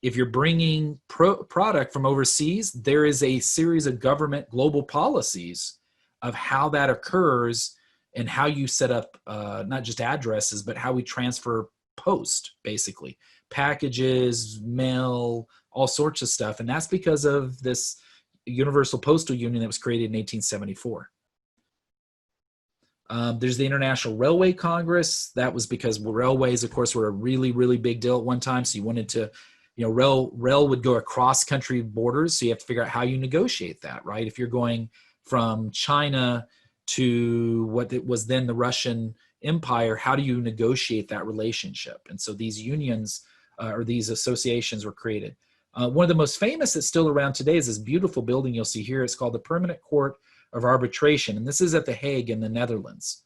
if you're bringing product from overseas, there is a series of government global policies of how that occurs and how you set up not just addresses, but how we transfer post, basically. Packages, mail, all sorts of stuff. And that's because of this Universal Postal Union that was created in 1874. There's the International Railway Congress. That was because railways, of course, were a really, really big deal at one time. So you wanted to, rail would go across country borders. So you have to figure out how you negotiate that, right? If you're going from China to what it was then the Russian Empire, how do you negotiate that relationship? And so these unions or these associations were created. One of the most famous that's still around today is this beautiful building you'll see here. It's called the Permanent Court of Arbitration, and this is at The Hague in the Netherlands.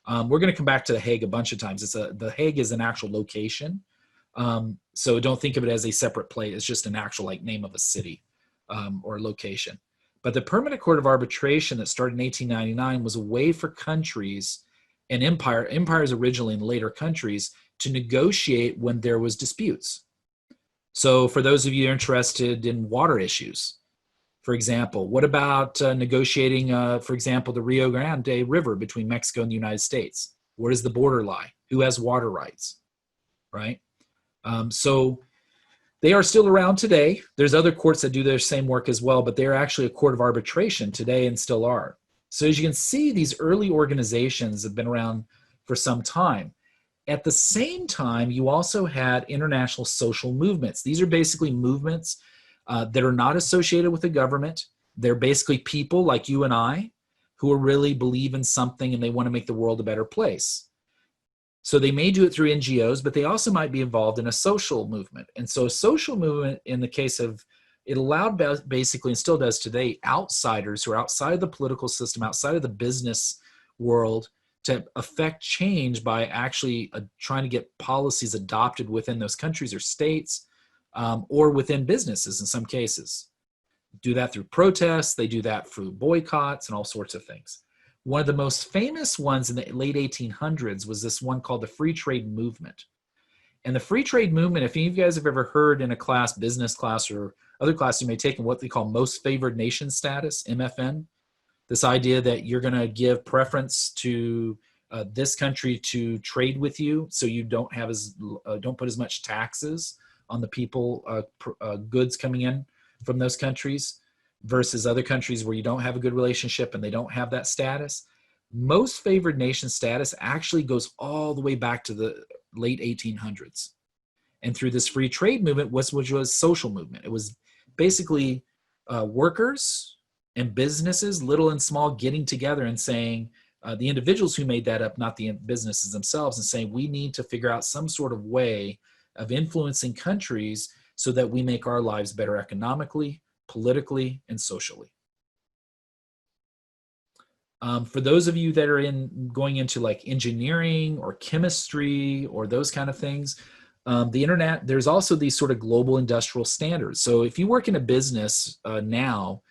We're going to come back to The Hague a bunch of times. The Hague is an actual location, so don't think of it as a separate place. It's just an actual name of a city or location. But the Permanent Court of Arbitration that started in 1899 was a way for countries and empires originally in later countries, to negotiate when there was disputes. So for those of you interested in water issues, for example, what about negotiating, for example, the Rio Grande River between Mexico and the United States? Where does the border lie? Who has water rights, right? So they are still around today. There's other courts that do their same work as well, but they're actually a court of arbitration today and still are. So as you can see, these early organizations have been around for some time. At the same time, you also had international social movements. These are basically movements that are not associated with the government. They're basically people like you and I who really believe in something and they want to make the world a better place. So they may do it through NGOs, but they also might be involved in a social movement. And so a social movement, in the case of, it allowed basically, and still does today, outsiders who are outside of the political system, outside of the business world, to affect change by actually trying to get policies adopted within those countries or states, or within businesses in some cases. Do that through protests, they do that through boycotts and all sorts of things. One of the most famous ones in the late 1800s was this one called the Free Trade Movement. And the Free Trade Movement, if any of you guys have ever heard in a class, business class or other class you may take, in what they call Most Favored Nation status, MFN, this idea that you're going to give preference to this country to trade with you, so you don't have don't put as much taxes on the people, goods coming in from those countries, versus other countries where you don't have a good relationship and they don't have that status. Most Favored Nation status actually goes all the way back to the late 1800s. And through this free trade movement, which was social movement, it was basically workers and businesses, little and small, getting together and saying, the individuals who made that up, not the businesses themselves, and saying we need to figure out some sort of way of influencing countries so that we make our lives better economically, politically, and socially. For those of you that are going into like engineering or chemistry or those kind of things, the internet, there's also these sort of global industrial standards. So if you work in a business now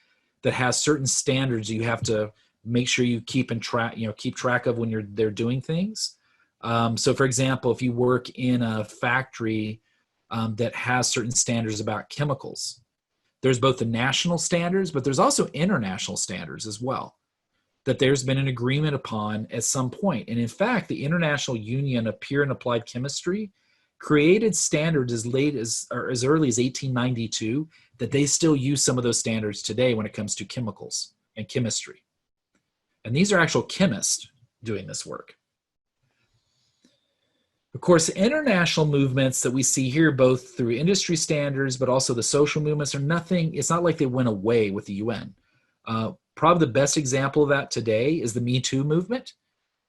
that has certain standards you have to make sure you keep track of when they're doing things. So for example, if you work in a factory that has certain standards about chemicals, there's both the national standards, but there's also international standards as well, that there's been an agreement upon at some point. And in fact, the International Union of Pure and Applied Chemistry created standards as early as 1892 that they still use some of those standards today when it comes to chemicals and chemistry. And these are actual chemists doing this work. Of course, international movements that we see here, both through industry standards, but also the social movements, it's not like they went away with the UN. Probably the best example of that today is the Me Too movement.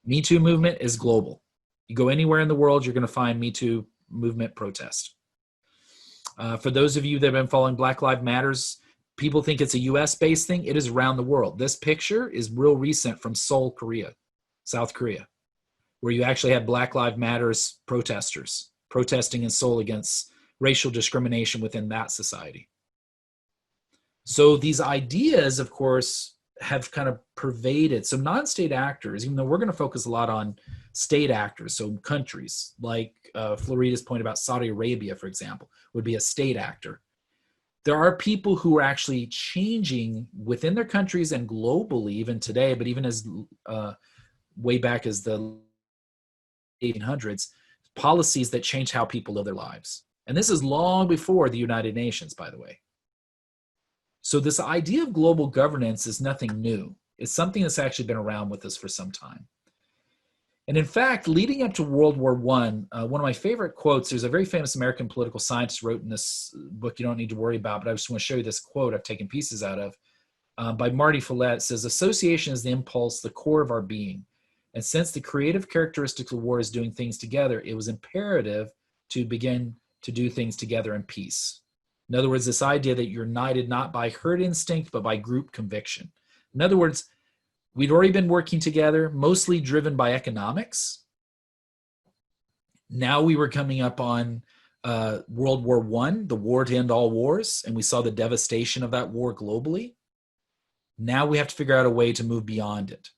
Me Too movement is global. You go anywhere in the world, you're going to find Me Too movement protest. For those of you that have been following Black Lives Matters, people think it's a US-based thing. It is around the world. This picture is real recent from Seoul, Korea, South Korea, where you actually had Black Lives Matters protesters protesting in Seoul against racial discrimination within that society. So these ideas, of course, have kind of pervaded. So non-state actors, even though we're going to focus a lot on state actors, so countries like Florida's point about Saudi Arabia, for example, would be a state actor. There are people who are actually changing within their countries and globally, even today, but even as way back as the 1800s, policies that change how people live their lives. And this is long before the United Nations, by the way. So this idea of global governance is nothing new. It's something that's actually been around with us for some time. And in fact, leading up to World War I, one of my favorite quotes, there's a very famous American political scientist wrote in this book you don't need to worry about, but I just want to show you this quote I've taken pieces out of, by Marty Follett. It says, "Association is the impulse, the core of our being. And since the creative characteristics of war is doing things together, it was imperative to begin to do things together in peace." In other words, this idea that you're united not by herd instinct, but by group conviction. In other words, we'd already been working together, mostly driven by economics. Now we were coming up on World War I, the war to end all wars, and we saw the devastation of that war globally. Now we have to figure out a way to move beyond it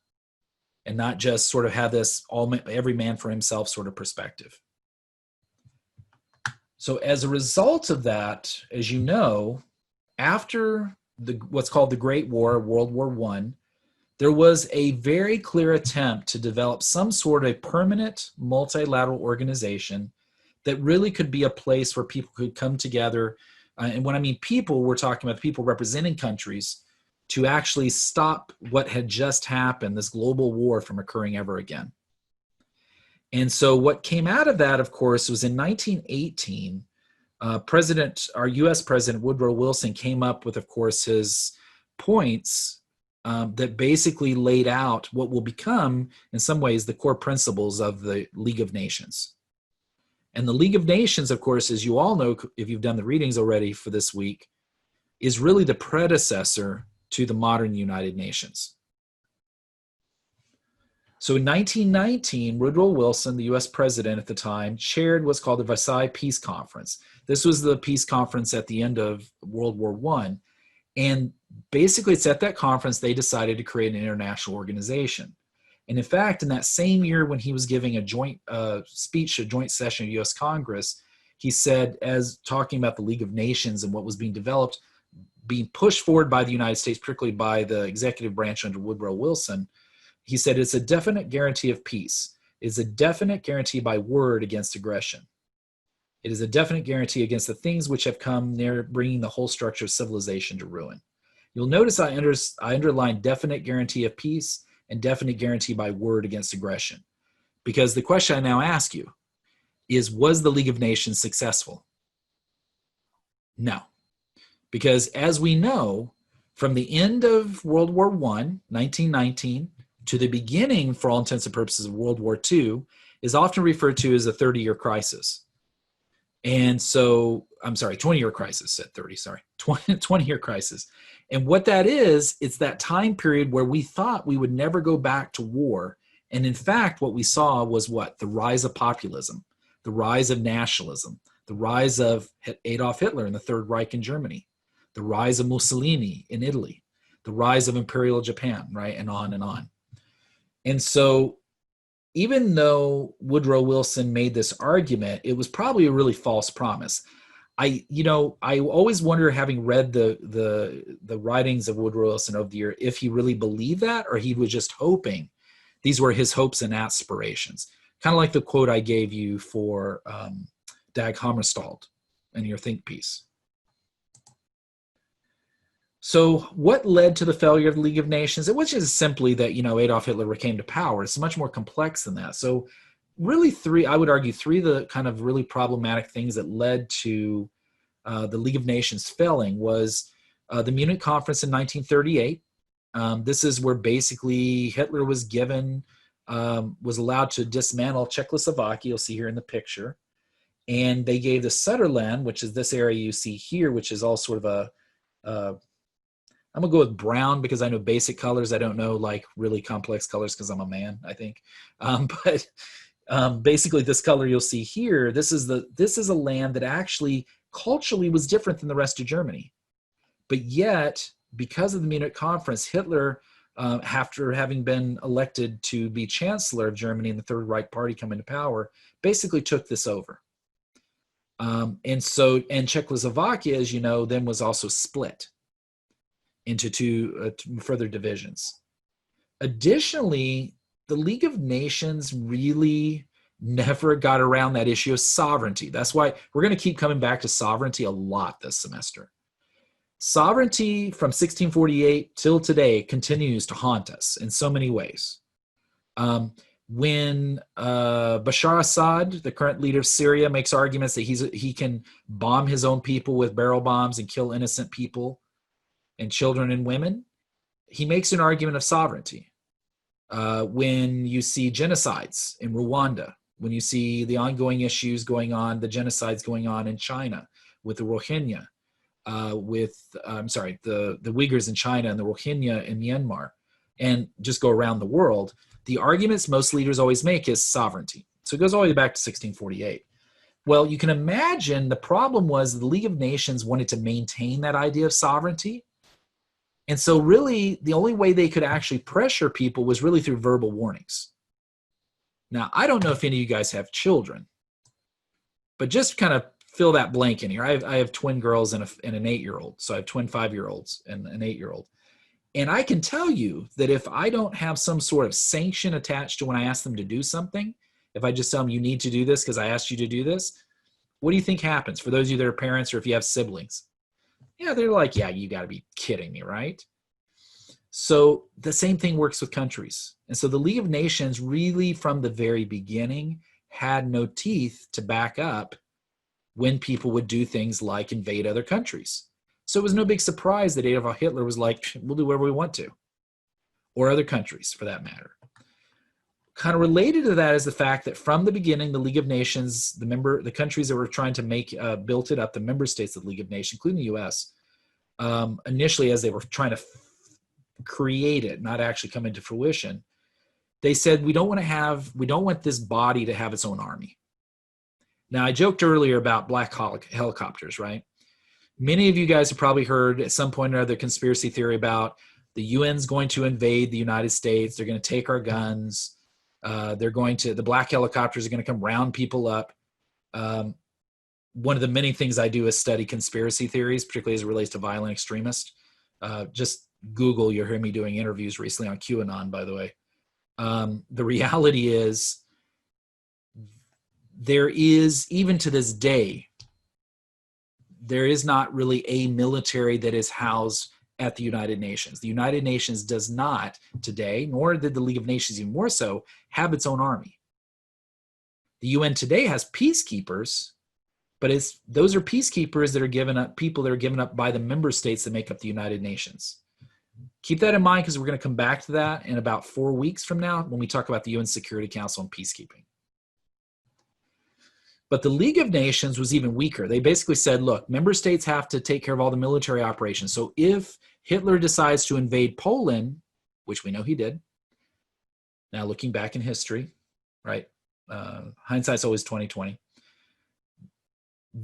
and not just sort of have this every man for himself sort of perspective. So as a result of that, as you know, after what's called the Great War, World War I, there was a very clear attempt to develop some sort of permanent multilateral organization that really could be a place where people could come together. And when I mean people, we're talking about people representing countries to actually stop what had just happened, this global war, from occurring ever again. And so what came out of that, of course, was in 1918, our US President Woodrow Wilson came up with, of course, his points that basically laid out what will become, in some ways, the core principles of the League of Nations. And the League of Nations, of course, as you all know, if you've done the readings already for this week, is really the predecessor to the modern United Nations. So in 1919, Woodrow Wilson, the US president at the time, chaired what's called the Versailles Peace Conference. This was the peace conference at the end of World War I. And basically it's at that conference they decided to create an international organization. And in fact, in that same year when he was giving a joint speech, a joint session of US Congress, he said, as talking about the League of Nations and what was being developed, being pushed forward by the United States, particularly by the executive branch under Woodrow Wilson, he said, it's a definite guarantee of peace. It's a definite guarantee by word against aggression. It is a definite guarantee against the things which have come near bringing the whole structure of civilization to ruin. You'll notice I underlined definite guarantee of peace and definite guarantee by word against aggression. Because the question I now ask you is, was the League of Nations successful? No. Because as we know, from the end of World War I, 1919, to the beginning, for all intents and purposes, of World War II, is often referred to as a 30-year crisis. And so, 20-year crisis at 30, 20-year crisis. And what that is, it's that time period where we thought we would never go back to war. And in fact, what we saw was what? The rise of populism. the rise of nationalism, the rise of Adolf Hitler and the Third Reich in Germany, the rise of Mussolini in Italy, the rise of Imperial Japan, right? And on and on. And so even though Woodrow Wilson made this argument, it was probably a really false promise. I always wonder, having read the writings of Woodrow Wilson over the year, if he really believed that, or he was just hoping. These were his hopes and aspirations. Kind of like the quote I gave you for Dag Hammarskjöld in your think piece. So what led to the failure of the League of Nations? It wasn't just simply that, Adolf Hitler came to power. It's much more complex than that. So really I would argue three of the kind of really problematic things that led to the League of Nations failing was the Munich Conference in 1938. This is where basically Hitler was allowed to dismantle Czechoslovakia. You'll see here in the picture. And they gave the Suderland, which is this area you see here, which is all sort of I'm going to go with brown because I know basic colors. I don't know like really complex colors because I'm a man, I think. But basically this color you'll see here, this is a land that actually culturally was different than the rest of Germany. But yet, because of the Munich Conference, Hitler, after having been elected to be Chancellor of Germany and the Third Reich Party coming to power, basically took this over. And Czechoslovakia, as you know, then was also split into two further divisions. Additionally, the League of Nations really never got around that issue of sovereignty. That's why we're going to keep coming back to sovereignty a lot this semester. Sovereignty from 1648 till today continues to haunt us in so many ways. When Bashar Assad, the current leader of Syria, makes arguments that he can bomb his own people with barrel bombs and kill innocent people and children and women, he makes an argument of sovereignty. When you see genocides in Rwanda, when you see the ongoing issues going on, the genocides going on in China with the Rohingya, the Uyghurs in China and the Rohingya in Myanmar, and just go around the world, the arguments most leaders always make is sovereignty. So it goes all the way back to 1648. Well, you can imagine the problem was the League of Nations wanted to maintain that idea of sovereignty. And so really the only way they could actually pressure people was really through verbal warnings. Now, I don't know if any of you guys have children, but just kind of fill that blank in here. I have twin girls and an 8-year-old. So I have twin 5-year-olds and an 8-year-old. And I can tell you that if I don't have some sort of sanction attached to when I ask them to do something, if I just tell them you need to do this because I asked you to do this, what do you think happens for those of you that are parents or if you have siblings? Yeah, they're like, yeah, you got to be kidding me, right? So the same thing works with countries. And so the League of Nations really from the very beginning had no teeth to back up when people would do things like invade other countries. So it was no big surprise that Adolf Hitler was like, we'll do whatever we want to, or other countries for that matter. Kind of related to that is the fact that from the beginning, the League of Nations, the countries that were trying to built it up, the member states of the League of Nations, including the US, initially as they were trying to create it, not actually come into fruition, they said, we don't want this body to have its own army. Now, I joked earlier about black helicopters, right? Many of you guys have probably heard at some point or other conspiracy theory about the UN's going to invade the United States. They're going to take our guns. The black helicopters are going to come round people up. One of the many things I do is study conspiracy theories, particularly as it relates to violent extremists. Just Google, you'll hear me doing interviews recently on QAnon, by the way. The reality is there is, even to this day, there is not really a military that is housed at the United Nations. The United Nations does not today, nor did the League of Nations even more so, have its own army. The UN today has peacekeepers, but those are peacekeepers that are given up, people that are given up by the member states that make up the United Nations. Keep that in mind because we're going to come back to that in about 4 weeks from now when we talk about the UN Security Council and peacekeeping. But the League of Nations was even weaker. They basically said, look, member states have to take care of all the military operations. So if Hitler decides to invade Poland, which we know he did, now looking back in history, right? Hindsight's always 20/20.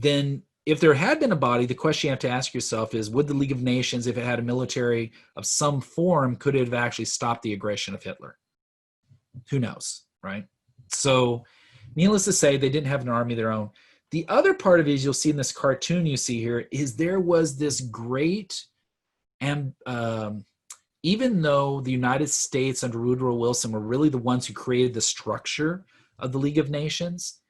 then if there had been a body, the question you have to ask yourself is, would the League of Nations, if it had a military of some form, could it have actually stopped the aggression of Hitler? Who knows, right? So needless to say, they didn't have an army of their own. The other part of it is, you'll see in this cartoon you see here, is there was this great, and even though the United States under Woodrow Wilson were really the ones who created the structure of the League of Nations,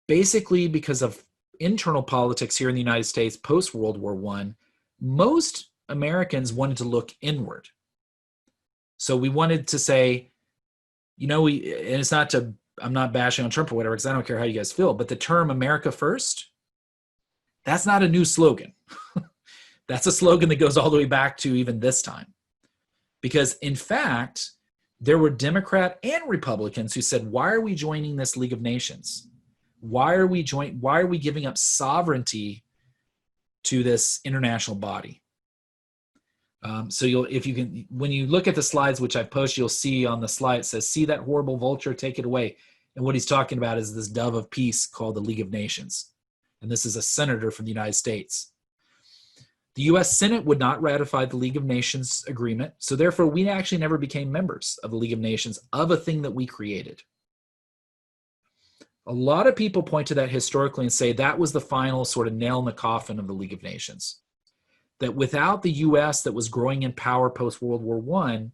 basically because of internal politics here in the United States post-World War I, most Americans wanted to look inward. So we wanted to say, and it's not to, I'm not bashing on Trump or whatever, because I don't care how you guys feel, but the term America First, that's not a new slogan. That's a slogan that goes all the way back to even this time. Because in fact, there were Democrat and Republicans who said, why are we joining this League of Nations? Why are we giving up sovereignty to this international body? So when you look at the slides, which I post, you'll see on the slide, it says, see that horrible vulture, take it away. And what he's talking about is this dove of peace called the League of Nations. And this is a senator from the United States. The US Senate would not ratify the League of Nations agreement. So therefore, we actually never became members of the League of Nations, of a thing that we created. A lot of people point to that historically and say that was the final sort of nail in the coffin of the League of Nations. That without the US that was growing in power post-World War I,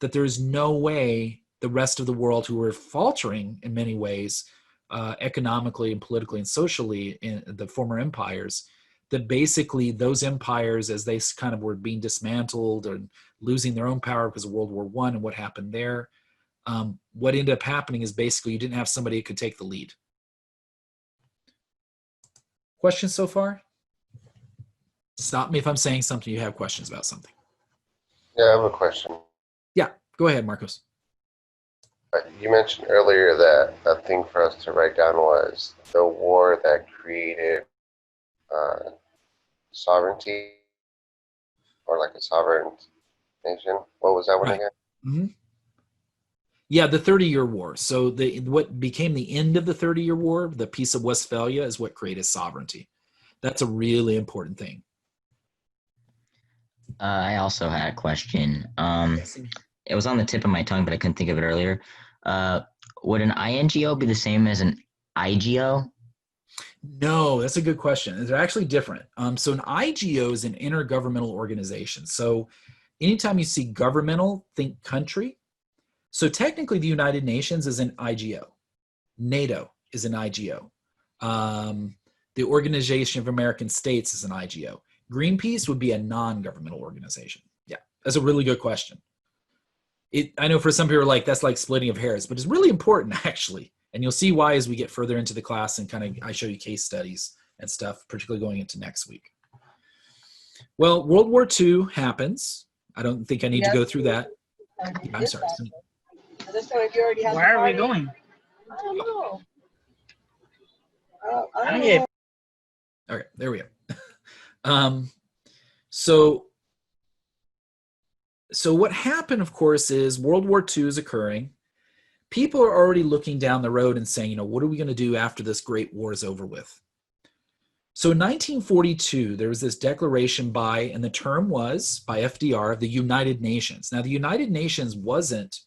that there's no way the rest of the world, who were faltering in many ways, economically and politically and socially in the former empires, that basically those empires, as they kind of were being dismantled and losing their own power because of World War I and what happened there, what ended up happening is basically you didn't have somebody who could take the lead. Questions so far? Stop me if I'm saying something you have questions about something. Yeah, I have a question. Yeah, go ahead, Marcos. You mentioned earlier that a thing for us to write down was the war that created sovereignty, or like a sovereign nation. What was that one again? Mm-hmm. Yeah, the 30-Year War. So what became the end of the 30-Year War, the Peace of Westphalia, is what created sovereignty. That's a really important thing. I also had a question. It was on the tip of my tongue, but I couldn't think of it earlier. Would an INGO be the same as an IGO? No, that's a good question. They're actually different. So an IGO is an intergovernmental organization. So anytime you see governmental, think country. So technically the United Nations is an IGO. NATO is an IGO. The Organization of American States is an IGO. Greenpeace would be a non-governmental organization. Yeah, that's a really good question. I know for some people are like, that's like splitting of hairs, but it's really important actually. And you'll see why as we get further into the class and kind of I show you case studies and stuff, particularly going into next week. Well, World War II happens. I don't think I need to go through that. Yeah, I'm sorry. Where are we going? I don't know. Okay, there we go. So what happened, of course, is World War II is occurring. People are already looking down the road and saying, what are we going to do after this great war is over with? So in 1942, there was this declaration and the term was, by FDR, the United Nations. Now, the United Nations wasn't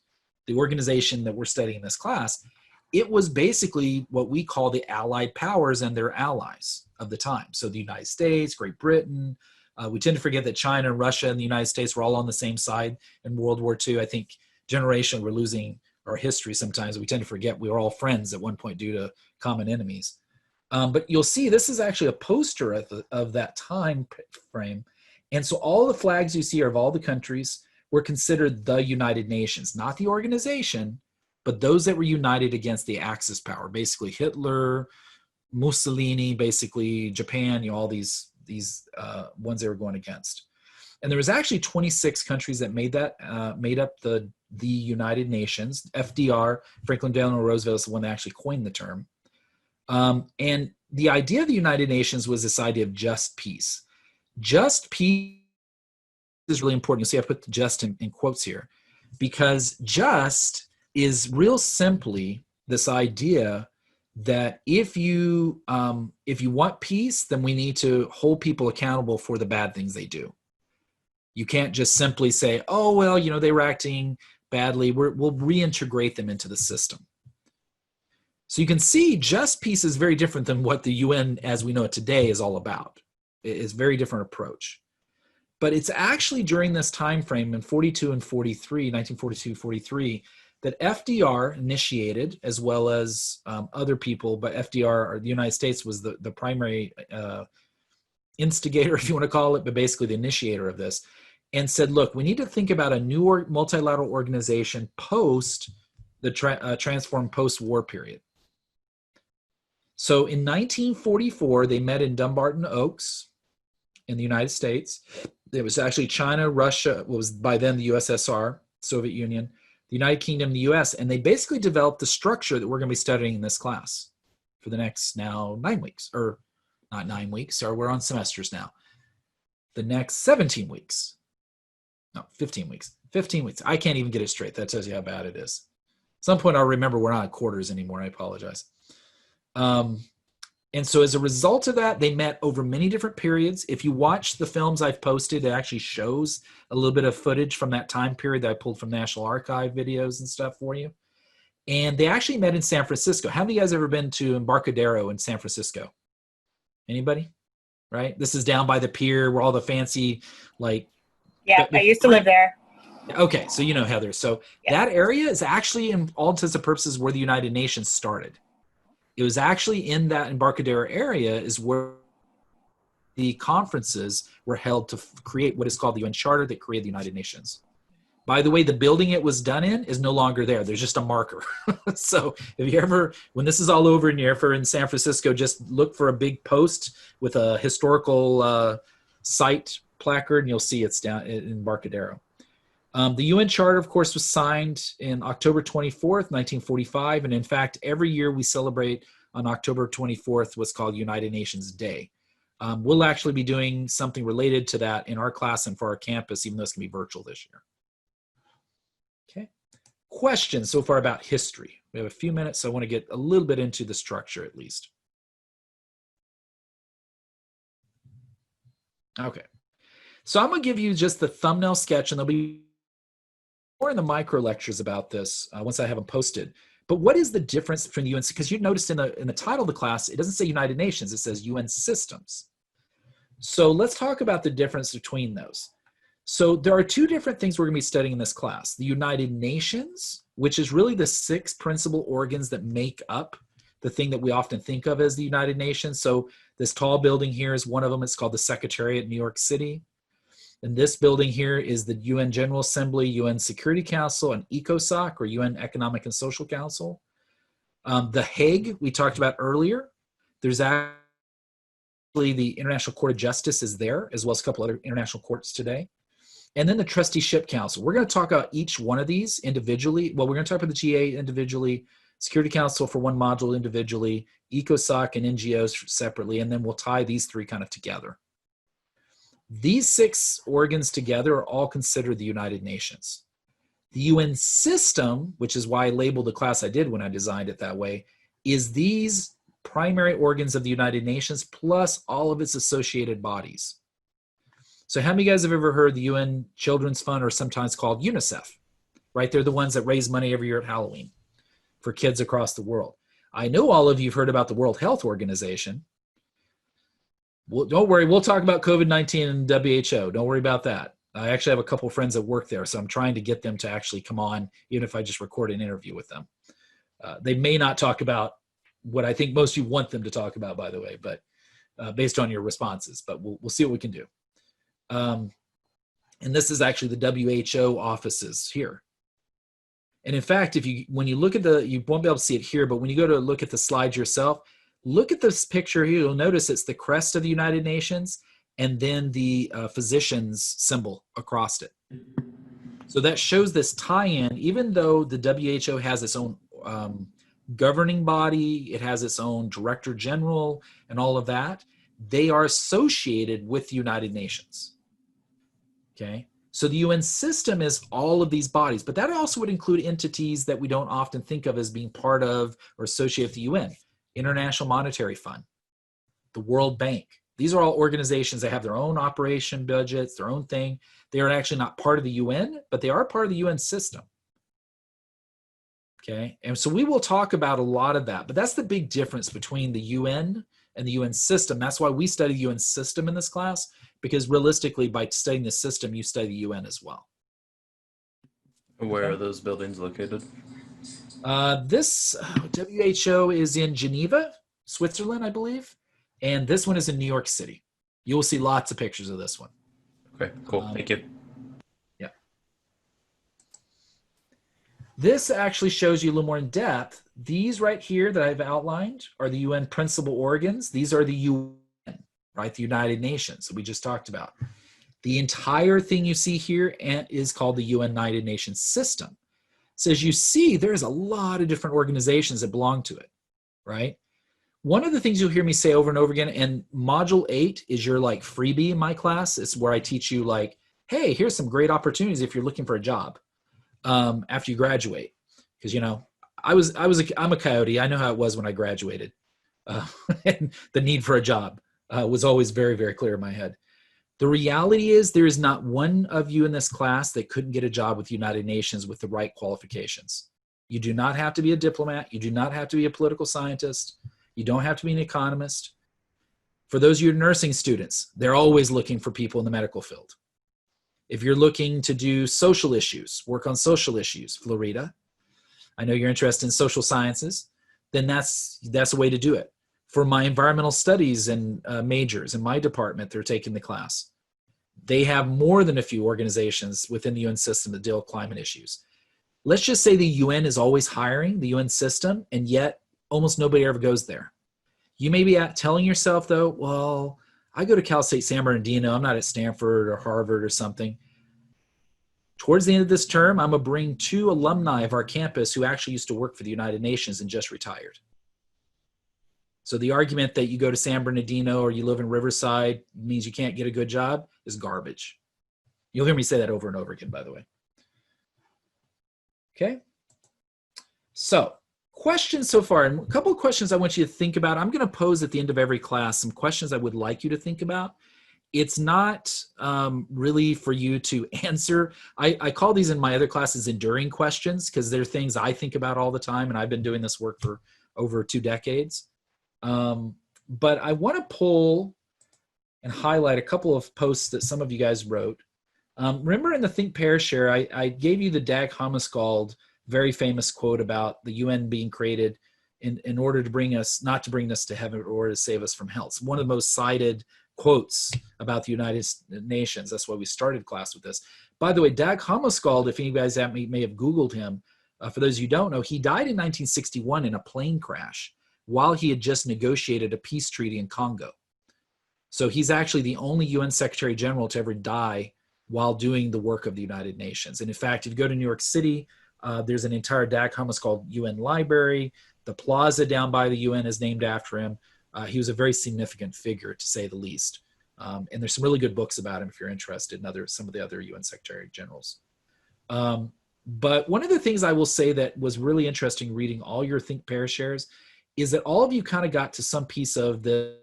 the organization that we're studying in this class. It was basically what we call the Allied powers and their allies of the time. So the United States, Great Britain. We tend to forget that China and Russia and the United States were all on the same side in World War II. I think generationally we're losing our history sometimes. We tend to forget we were all friends at one point due to common enemies. But you'll see this is actually a poster of that time frame. And so all the flags you see are of all the countries were considered the United Nations, not the organization, but those that were united against the Axis power, basically Hitler, Mussolini, basically Japan, all these ones they were going against. And there was actually 26 countries that made up the United Nations. FDR, Franklin Delano Roosevelt, is the one that actually coined the term. And the idea of the United Nations was this idea of just peace. Just peace is really important. You'll see I put the just in quotes here, because just is real simply this idea that if you want peace, then we need to hold people accountable for the bad things they do. You can't just simply say, oh, well, you know, they were acting badly. We'll reintegrate them into the system. So you can see just peace is very different than what the UN as we know it today is all about. It's a very different approach. But it's actually during this time frame in 42 and 43, 1942, 43, that FDR initiated, as well as other people, but FDR, or the United States, was the primary instigator, if you want to call it, but basically the initiator of this, and said, look, we need to think about a new multilateral organization post the transformed post-war period. So in 1944, they met in Dumbarton Oaks in the United States. It was actually China, Russia, what was by then the USSR, Soviet Union, the United Kingdom, the US, and they basically developed the structure that we're going to be studying in this class for the next now 9 weeks, or not 9 weeks, or we're on semesters now. The next 17 weeks. No, 15 weeks. 15 weeks. I can't even get it straight. That tells you how bad it is. At some point I'll remember we're not at quarters anymore. I apologize. And so as a result of that, they met over many different periods. If you watch the films I've posted, it actually shows a little bit of footage from that time period that I pulled from National Archive videos and stuff for you. And they actually met in San Francisco. How many of you guys ever been to Embarcadero in San Francisco? Anybody? Right? This is down by the pier where all the fancy, like... Yeah, I used to live there. Okay, so you know Heather. So that area is actually, in all intents and purposes, where the United Nations started. It was actually in that Embarcadero area is where the conferences were held to create what is called the UN Charter that created the United Nations. By the way, the building it was done in is no longer there. There's just a marker. So if you ever, when this is all over and you're ever in San Francisco, just look for a big post with a historical site placard and you'll see it's down in Embarcadero. The UN Charter, of course, was signed in October 24th, 1945. And in fact, every year we celebrate on October 24th what's called United Nations Day. We'll actually be doing something related to that in our class and for our campus, even though it's going to be virtual this year. Okay. Questions so far about history? We have a few minutes, so I want to get a little bit into the structure at least. Okay. So I'm going to give you just the thumbnail sketch, and there'll be more in the micro lectures about this once I have them posted. But what is the difference between the UN? Because you noticed in the title of the class, it doesn't say United Nations, it says UN systems. So let's talk about the difference between those. So there are two different things we're going to be studying in this class. The United Nations, which is really the 6 principal organs that make up the thing that we often think of as the United Nations. So this tall building here is one of them. It's called the Secretariat, New York City. And this building here is the UN General Assembly, UN Security Council, and ECOSOC, or UN Economic and Social Council. The Hague, we talked about earlier. There's actually the International Court of Justice is there, as well as a couple other international courts today. And then the Trusteeship Council. We're going to talk about each one of these individually. Well, we're going to talk about the GA individually, Security Council for one module individually, ECOSOC and NGOs separately, and then we'll tie these 3 kind of together. These 6 organs together are all considered the United Nations. The UN system, which is why I labeled the class I did when I designed it that way, is these primary organs of the United Nations plus all of its associated bodies. So how many of you guys have ever heard the UN Children's Fund, or sometimes called UNICEF? Right? They're the ones that raise money every year at Halloween for kids across the world. I know all of you have heard about the World Health Organization. Well, don't worry, we'll talk about COVID-19 and WHO. Don't worry about that. I actually have a couple of friends that work there, so I'm trying to get them to actually come on, even if I just record an interview with them. They may not talk about what I think most of you want them to talk about, by the way, but based on your responses, but we'll see what we can do. And this is actually the WHO offices here. And in fact, when you look at you won't be able to see it here, but when you go to look at the slides yourself, look at this picture here. You'll notice it's the crest of the United Nations and then the physician's symbol across it. So that shows this tie-in, even though the WHO has its own governing body, it has its own director general and all of that, they are associated with the United Nations. Okay? So the UN system is all of these bodies, but that also would include entities that we don't often think of as being part of or associated with the UN. International Monetary Fund, the World Bank. These are all organizations that have their own operation budgets, their own thing. They are actually not part of the UN, but they are part of the UN system. Okay, and so we will talk about a lot of that, but that's the big difference between the UN and the UN system. That's why we study the UN system in this class, because realistically, by studying the system, you study the UN as well. Where are those buildings located? This WHO is in Geneva, Switzerland, I believe, and this one is in New York City. You will see lots of pictures of this one. Okay, cool. Thank you. Yeah. This actually shows you a little more in depth. These right here that I've outlined are the UN principal organs. These are the UN, right? The United Nations that we just talked about. The entire thing you see here is called the United Nations system. So as you see, there's a lot of different organizations that belong to it, right? One of the things you'll hear me say over and over again, and Module 8 is your like freebie in my class. It's where I teach you like, hey, here's some great opportunities if you're looking for a job after you graduate. Because, you know, I'm a coyote. I know how it was when I graduated. And the need for a job was always very, very clear in my head. The reality is there is not one of you in this class that couldn't get a job with the United Nations with the right qualifications. You do not have to be a diplomat. You do not have to be a political scientist. You don't have to be an economist. For those of you nursing students, they're always looking for people in the medical field. If you're looking to do social issues, work on social issues, Florida, I know you're interested in social sciences, then that's a way to do it. For my environmental studies and majors in my department, they're taking the class. They have more than a few organizations within the UN system that deal with climate issues. Let's just say the UN is always hiring, the UN system, and yet almost nobody ever goes there. You may be telling yourself, though, well, I go to Cal State San Bernardino. I'm not at Stanford or Harvard or something. Towards the end of this term, I'm going to bring 2 alumni of our campus who actually used to work for the United Nations and just retired. So the argument that you go to San Bernardino or you live in Riverside means you can't get a good job is garbage. You'll hear me say that over and over again, by the way. Okay. So questions so far, and a couple of questions I want you to think about. I'm going to pose at the end of every class some questions I would like you to think about. It's not really for you to answer. I call these in my other classes enduring questions because they're things I think about all the time, and I've been doing this work for over 2 decades. But I want to pull and highlight a couple of posts that some of you guys wrote. Remember in the Think, Pair, Share, I gave you the Dag Hammarskjöld very famous quote about the UN being created in order to bring us, not to bring us to heaven, or to save us from hell. It's one of the most cited quotes about the United Nations. That's why we started class with this. By the way, Dag Hammarskjöld, if you guys may have Googled him, for those of you who don't know, he died in 1961 in a plane crash while he had just negotiated a peace treaty in Congo. So he's actually the only UN Secretary General to ever die while doing the work of the United Nations. And in fact, if you go to New York City, there's an entire Dag Hammarskjöld UN library. The plaza down by the UN is named after him. He was a very significant figure, to say the least. And there's some really good books about him if you're interested in some of the other UN Secretary Generals. But one of the things I will say that was really interesting reading all your Think, Pair, Shares is that all of you kind of got to some piece of the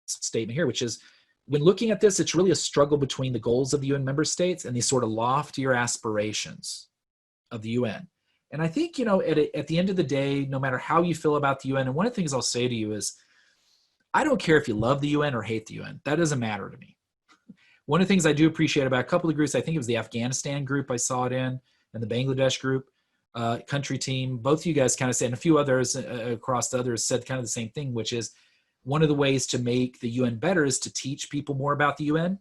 statement here, which is when looking at this, it's really a struggle between the goals of the UN member states and these sort of loftier aspirations of the UN. And I think, you know, at the end of the day, no matter how you feel about the UN, and one of the things I'll say to you is, I don't care if you love the UN or hate the UN. That doesn't matter to me. One of the things I do appreciate about a couple of groups, I think it was the Afghanistan group I saw it in, and the Bangladesh group, country team, both of you guys kind of said, and a few others across the others said kind of the same thing, which is one of the ways to make the UN better is to teach people more about the UN.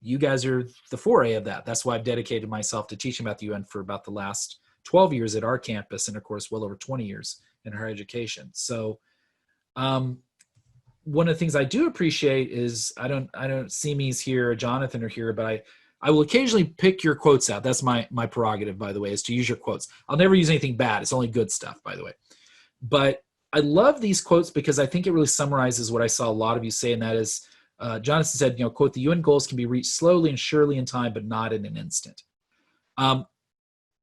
You guys are the foray of that. That's why I've dedicated myself to teaching about the UN for about the last 12 years at our campus, and of course, well over 20 years in higher education. So one of the things I do appreciate is I don't see me's here or Jonathan are here, but I will occasionally pick your quotes out. That's my prerogative, by the way, is to use your quotes. I'll never use anything bad. It's only good stuff, by the way. But I love these quotes because I think it really summarizes what I saw a lot of you say, and that is, Jonathan said, you know, quote, the UN goals can be reached slowly and surely in time, but not in an instant.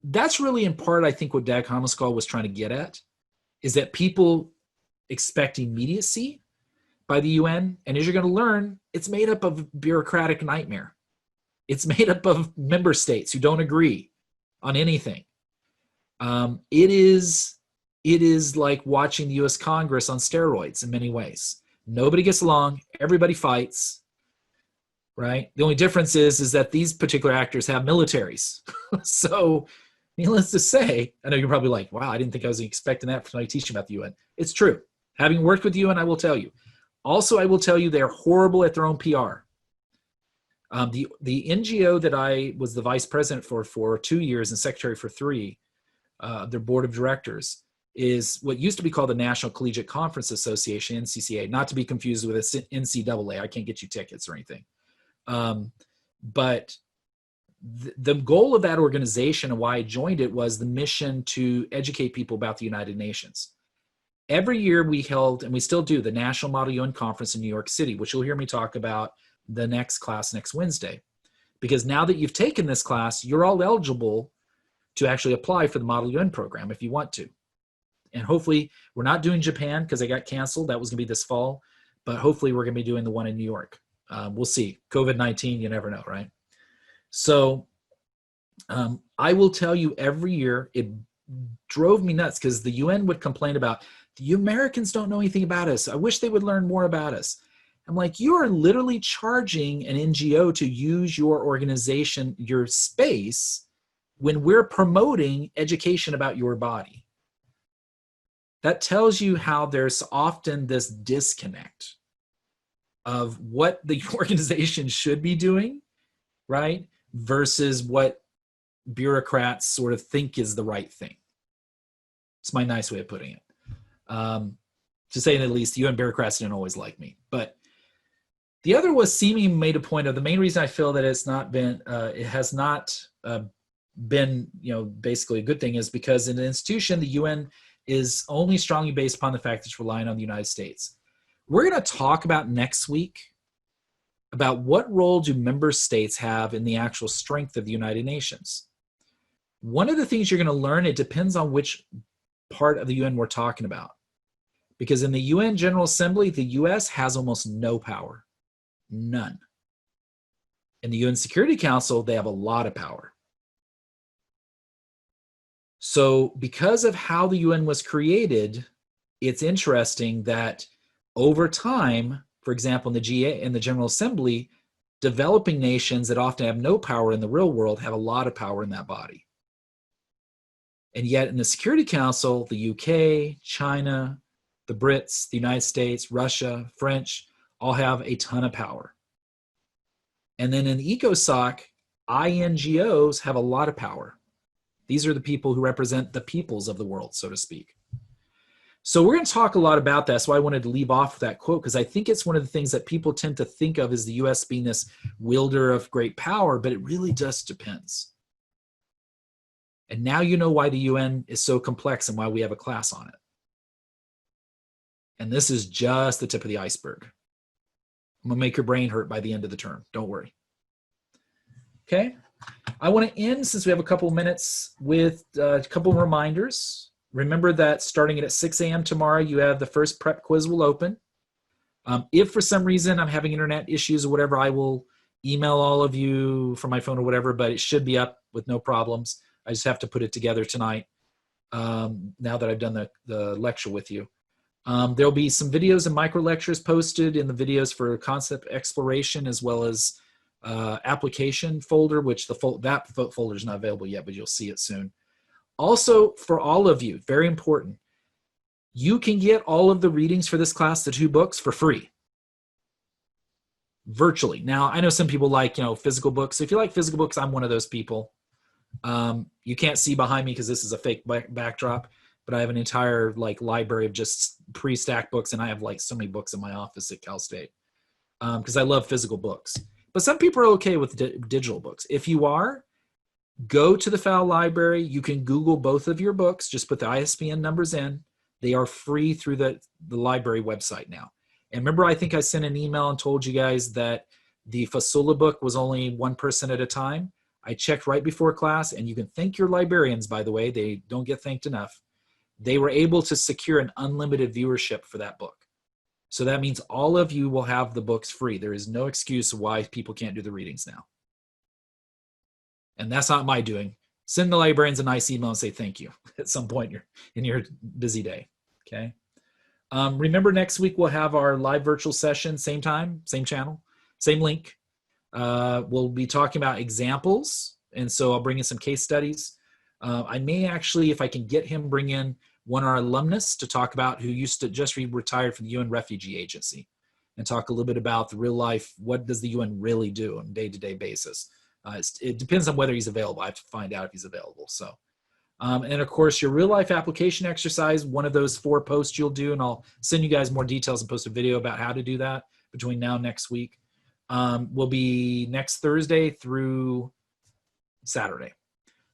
That's really in part, I think, what Dag Hammarskjöld was trying to get at, is that people expect immediacy by the UN. And as you're going to learn, it's made up of bureaucratic nightmare. It's made up of member states who don't agree on anything. It is like watching the US Congress on steroids in many ways. Nobody gets along. Everybody fights, right? The only difference is that these particular actors have militaries. So needless to say, I know you're probably like, wow, I didn't think I was expecting that from somebody teaching about the UN. It's true. Having worked with the UN, I will tell you. Also, I will tell you they're horrible at their own PR. The NGO that I was the vice president for 2 years and secretary for 3, their board of directors, is what used to be called the National Collegiate Conference Association, NCCA, not to be confused with NCAA. I can't get you tickets or anything. But the goal of that organization and why I joined it was the mission to educate people about the United Nations. Every year we held, and we still do, the National Model UN Conference in New York City, which you'll hear me talk about the next class next Wednesday. Because now that you've taken this class, you're all eligible to actually apply for the Model UN program if you want to. And hopefully, we're not doing Japan because they got canceled. That was going to be this fall. But hopefully, we're going to be doing the one in New York. We'll see. COVID-19, you never know, right? So I will tell you every year, it drove me nuts because the UN would complain about, the Americans don't know anything about us. I wish they would learn more about us. I'm like, you are literally charging an NGO to use your organization, your space, when we're promoting education about your body. That tells you how there's often this disconnect of what the organization should be doing, right, versus what bureaucrats sort of think is the right thing. It's my nice way of putting it. To say the least, the UN bureaucrats didn't always like me. But the other was Simi made a point of the main reason I feel that it's not been, it has not been, basically a good thing is because in an institution, the UN is only strongly based upon the fact that it's relying on the United States. We're going to talk about next week about what role do member states have in the actual strength of the United Nations. One of the things you're going to learn, it depends on which part of the UN we're talking about. Because in the UN General Assembly, the US has almost no power. None. In the UN Security Council, they have a lot of power. So because of how the UN was created, it's interesting that over time, for example, in the General Assembly, developing nations that often have no power in the real world have a lot of power in that body. And yet in the Security Council, the UK, China, the Brits, the United States, Russia, French, all have a ton of power. And then in the ECOSOC, INGOs have a lot of power. These are the people who represent the peoples of the world, so to speak. So we're going to talk a lot about that. So I wanted to leave off that quote because I think it's one of the things that people tend to think of as the US being this wielder of great power, but it really just depends. And now you know why the UN is so complex and why we have a class on it. And this is just the tip of the iceberg. I'm going to make your brain hurt by the end of the term. Don't worry. Okay. I want to end, since we have a couple minutes, with a couple of reminders. Remember that starting at 6 a.m. tomorrow, you have the first prep quiz will open. If for some reason I'm having internet issues or whatever, I will email all of you from my phone or whatever, but it should be up with no problems. I just have to put it together tonight now that I've done the lecture with you. There'll be some videos and micro lectures posted in the videos for concept exploration as well as application folder, which that folder is not available yet, but you'll see it soon. Also, for all of you, very important, you can get all of the readings for this class, the 2 books, for free. Virtually. Now, I know some people like, physical books. So if you like physical books, I'm one of those people. You can't see behind me because this is a fake backdrop, but I have an entire library of just pre-stacked books, and I have so many books in my office at Cal State because I love physical books. But some people are okay with digital books. If you are, go to the FAL library. You can Google both of your books. Just put the ISBN numbers in. They are free through the library website now. And remember, I think I sent an email and told you guys that the Fasula book was only 1 person at a time. I checked right before class, and you can thank your librarians, by the way. They don't get thanked enough. they were able to secure an unlimited viewership for that book. So that means all of you will have the books free. There is no excuse why people can't do the readings now. And that's not my doing. Send the librarians a nice email and say thank you at some point in your busy day. Okay. Remember, next week we'll have our live virtual session, same time, same channel, same link. We'll be talking about examples, and so I'll bring in some case studies. I may actually, if I can get him, bring in one of our alumnus to talk about who used to just retired from the UN Refugee Agency, and talk a little bit about the real life. What does the UN really do on a day-to-day basis? It depends on whether he's available. I have to find out if he's available. So. And of course, your real life application exercise, one of those 4 posts you'll do, and I'll send you guys more details and post a video about how to do that between now and next week, will be next Thursday through Saturday.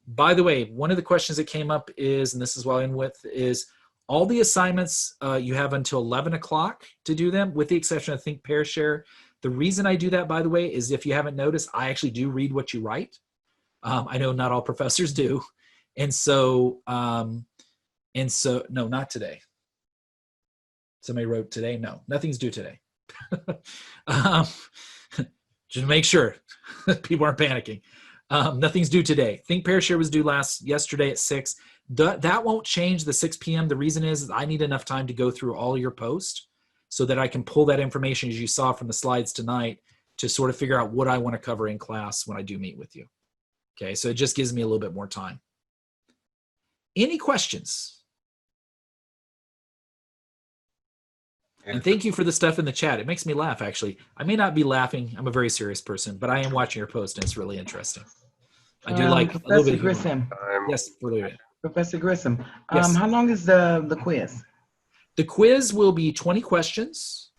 By the way, one of the questions that came up is, and this is what I end with, is all the assignments you have until 11 o'clock to do them, with the exception of Think, Pair, Share. The reason I do that, by the way, is if you haven't noticed, I actually do read what you write. I know not all professors do. And so, no, not today. Somebody wrote today. No, nothing's due today. Just make sure people aren't panicking. Nothing's due today. Think, Pair, Share was due yesterday at 6. That won't change the 6 p.m. The reason is I need enough time to go through all your posts so that I can pull that information, as you saw from the slides tonight, to sort of figure out what I want to cover in class when I do meet with you. Okay, so it just gives me a little bit more time. Any questions? And thank you for the stuff in the chat. It makes me laugh, actually. I may not be laughing. I'm a very serious person, but I am watching your post, and it's really interesting. I do like Professor a little bit of Grissom. Yes, Valeria. Professor Grissom. Yes. How long is the quiz? The quiz will be 20 questions,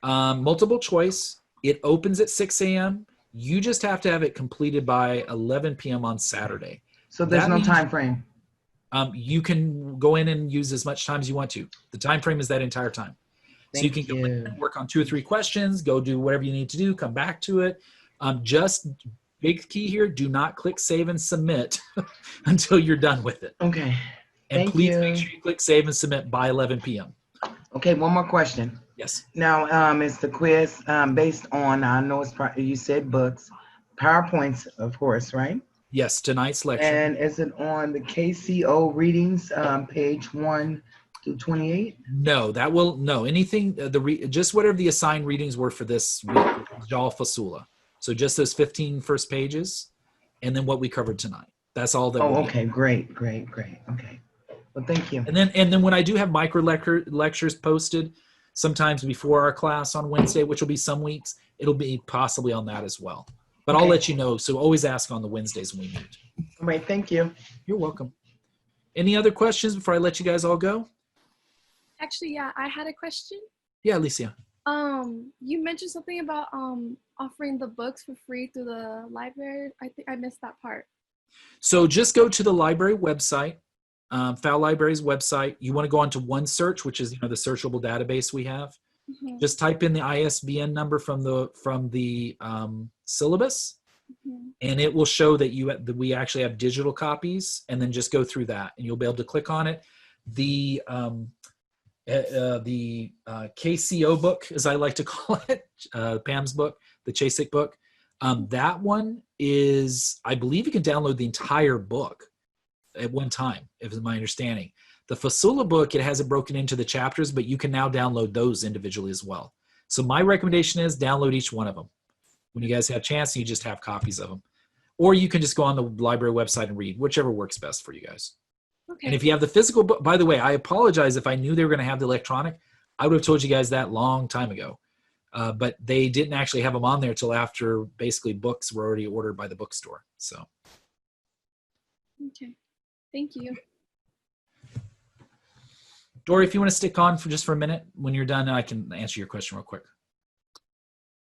multiple choice. It opens at 6 a.m. You just have to have it completed by 11 p.m. on Saturday. So there's That no means- time frame. You can go in and use as much time as you want to. The time frame is that entire time. So you can go in and work on 2 or 3 questions, go do whatever you need to do, come back to it. Just big key here, do not click save and submit until you're done with it. Okay. And Thank please you. make sure you click save and submit by 11 p.m. Okay, one more question. Yes. Now, is the quiz based on, I know you said books, PowerPoints, of course, right? Yes, tonight's lecture. And is it on the KCO readings, page 1 to 28? No, that will, no, anything, just whatever the assigned readings were for this week, Jal Fasula. So just those 15 first pages, and then what we covered tonight. That's all that. Oh, okay, great. Okay. Well, thank you. And then when I do have micro lectures posted, sometimes before our class on Wednesday, which will be some weeks, it'll be possibly on that as well. But I'll let you know. So always ask on the Wednesdays when we meet. All right, thank you. You're welcome. Any other questions before I let you guys all go? Actually, yeah, I had a question. Yeah, Alicia. You mentioned something about offering the books for free through the library. I think I missed that part. So just go to the library website, FAL Library's website. You want to go onto OneSearch, which is the searchable database we have. Mm-hmm. Just type in the ISBN number from the syllabus, mm-hmm. and it will show that we actually have digital copies. And then just go through that, and you'll be able to click on it. The KCO book, as I like to call it, Pam's book, the Chasik book. That one is, I believe you can download the entire book at one time, if it's my understanding. The Fasula book, it has it broken into the chapters, but you can now download those individually as well. So my recommendation is download each one of them. When you guys have a chance, you just have copies of them. Or you can just go on the library website and read, whichever works best for you guys. Okay. And if you have the physical book, by the way, I apologize if I knew they were going to have the electronic. I would have told you guys that long time ago. But they didn't actually have them on there till after basically books were already ordered by the bookstore. So. Okay. Thank you. Dory, if you want to stick on for a minute, when you're done, I can answer your question real quick.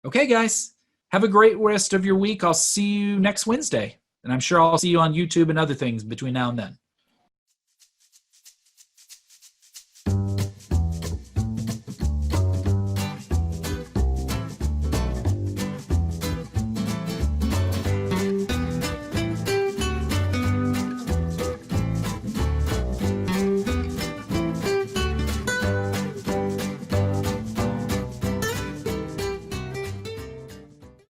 Okay, guys. Have a great rest of your week. I'll see you next Wednesday. And I'm sure I'll see you on YouTube and other things between now and then.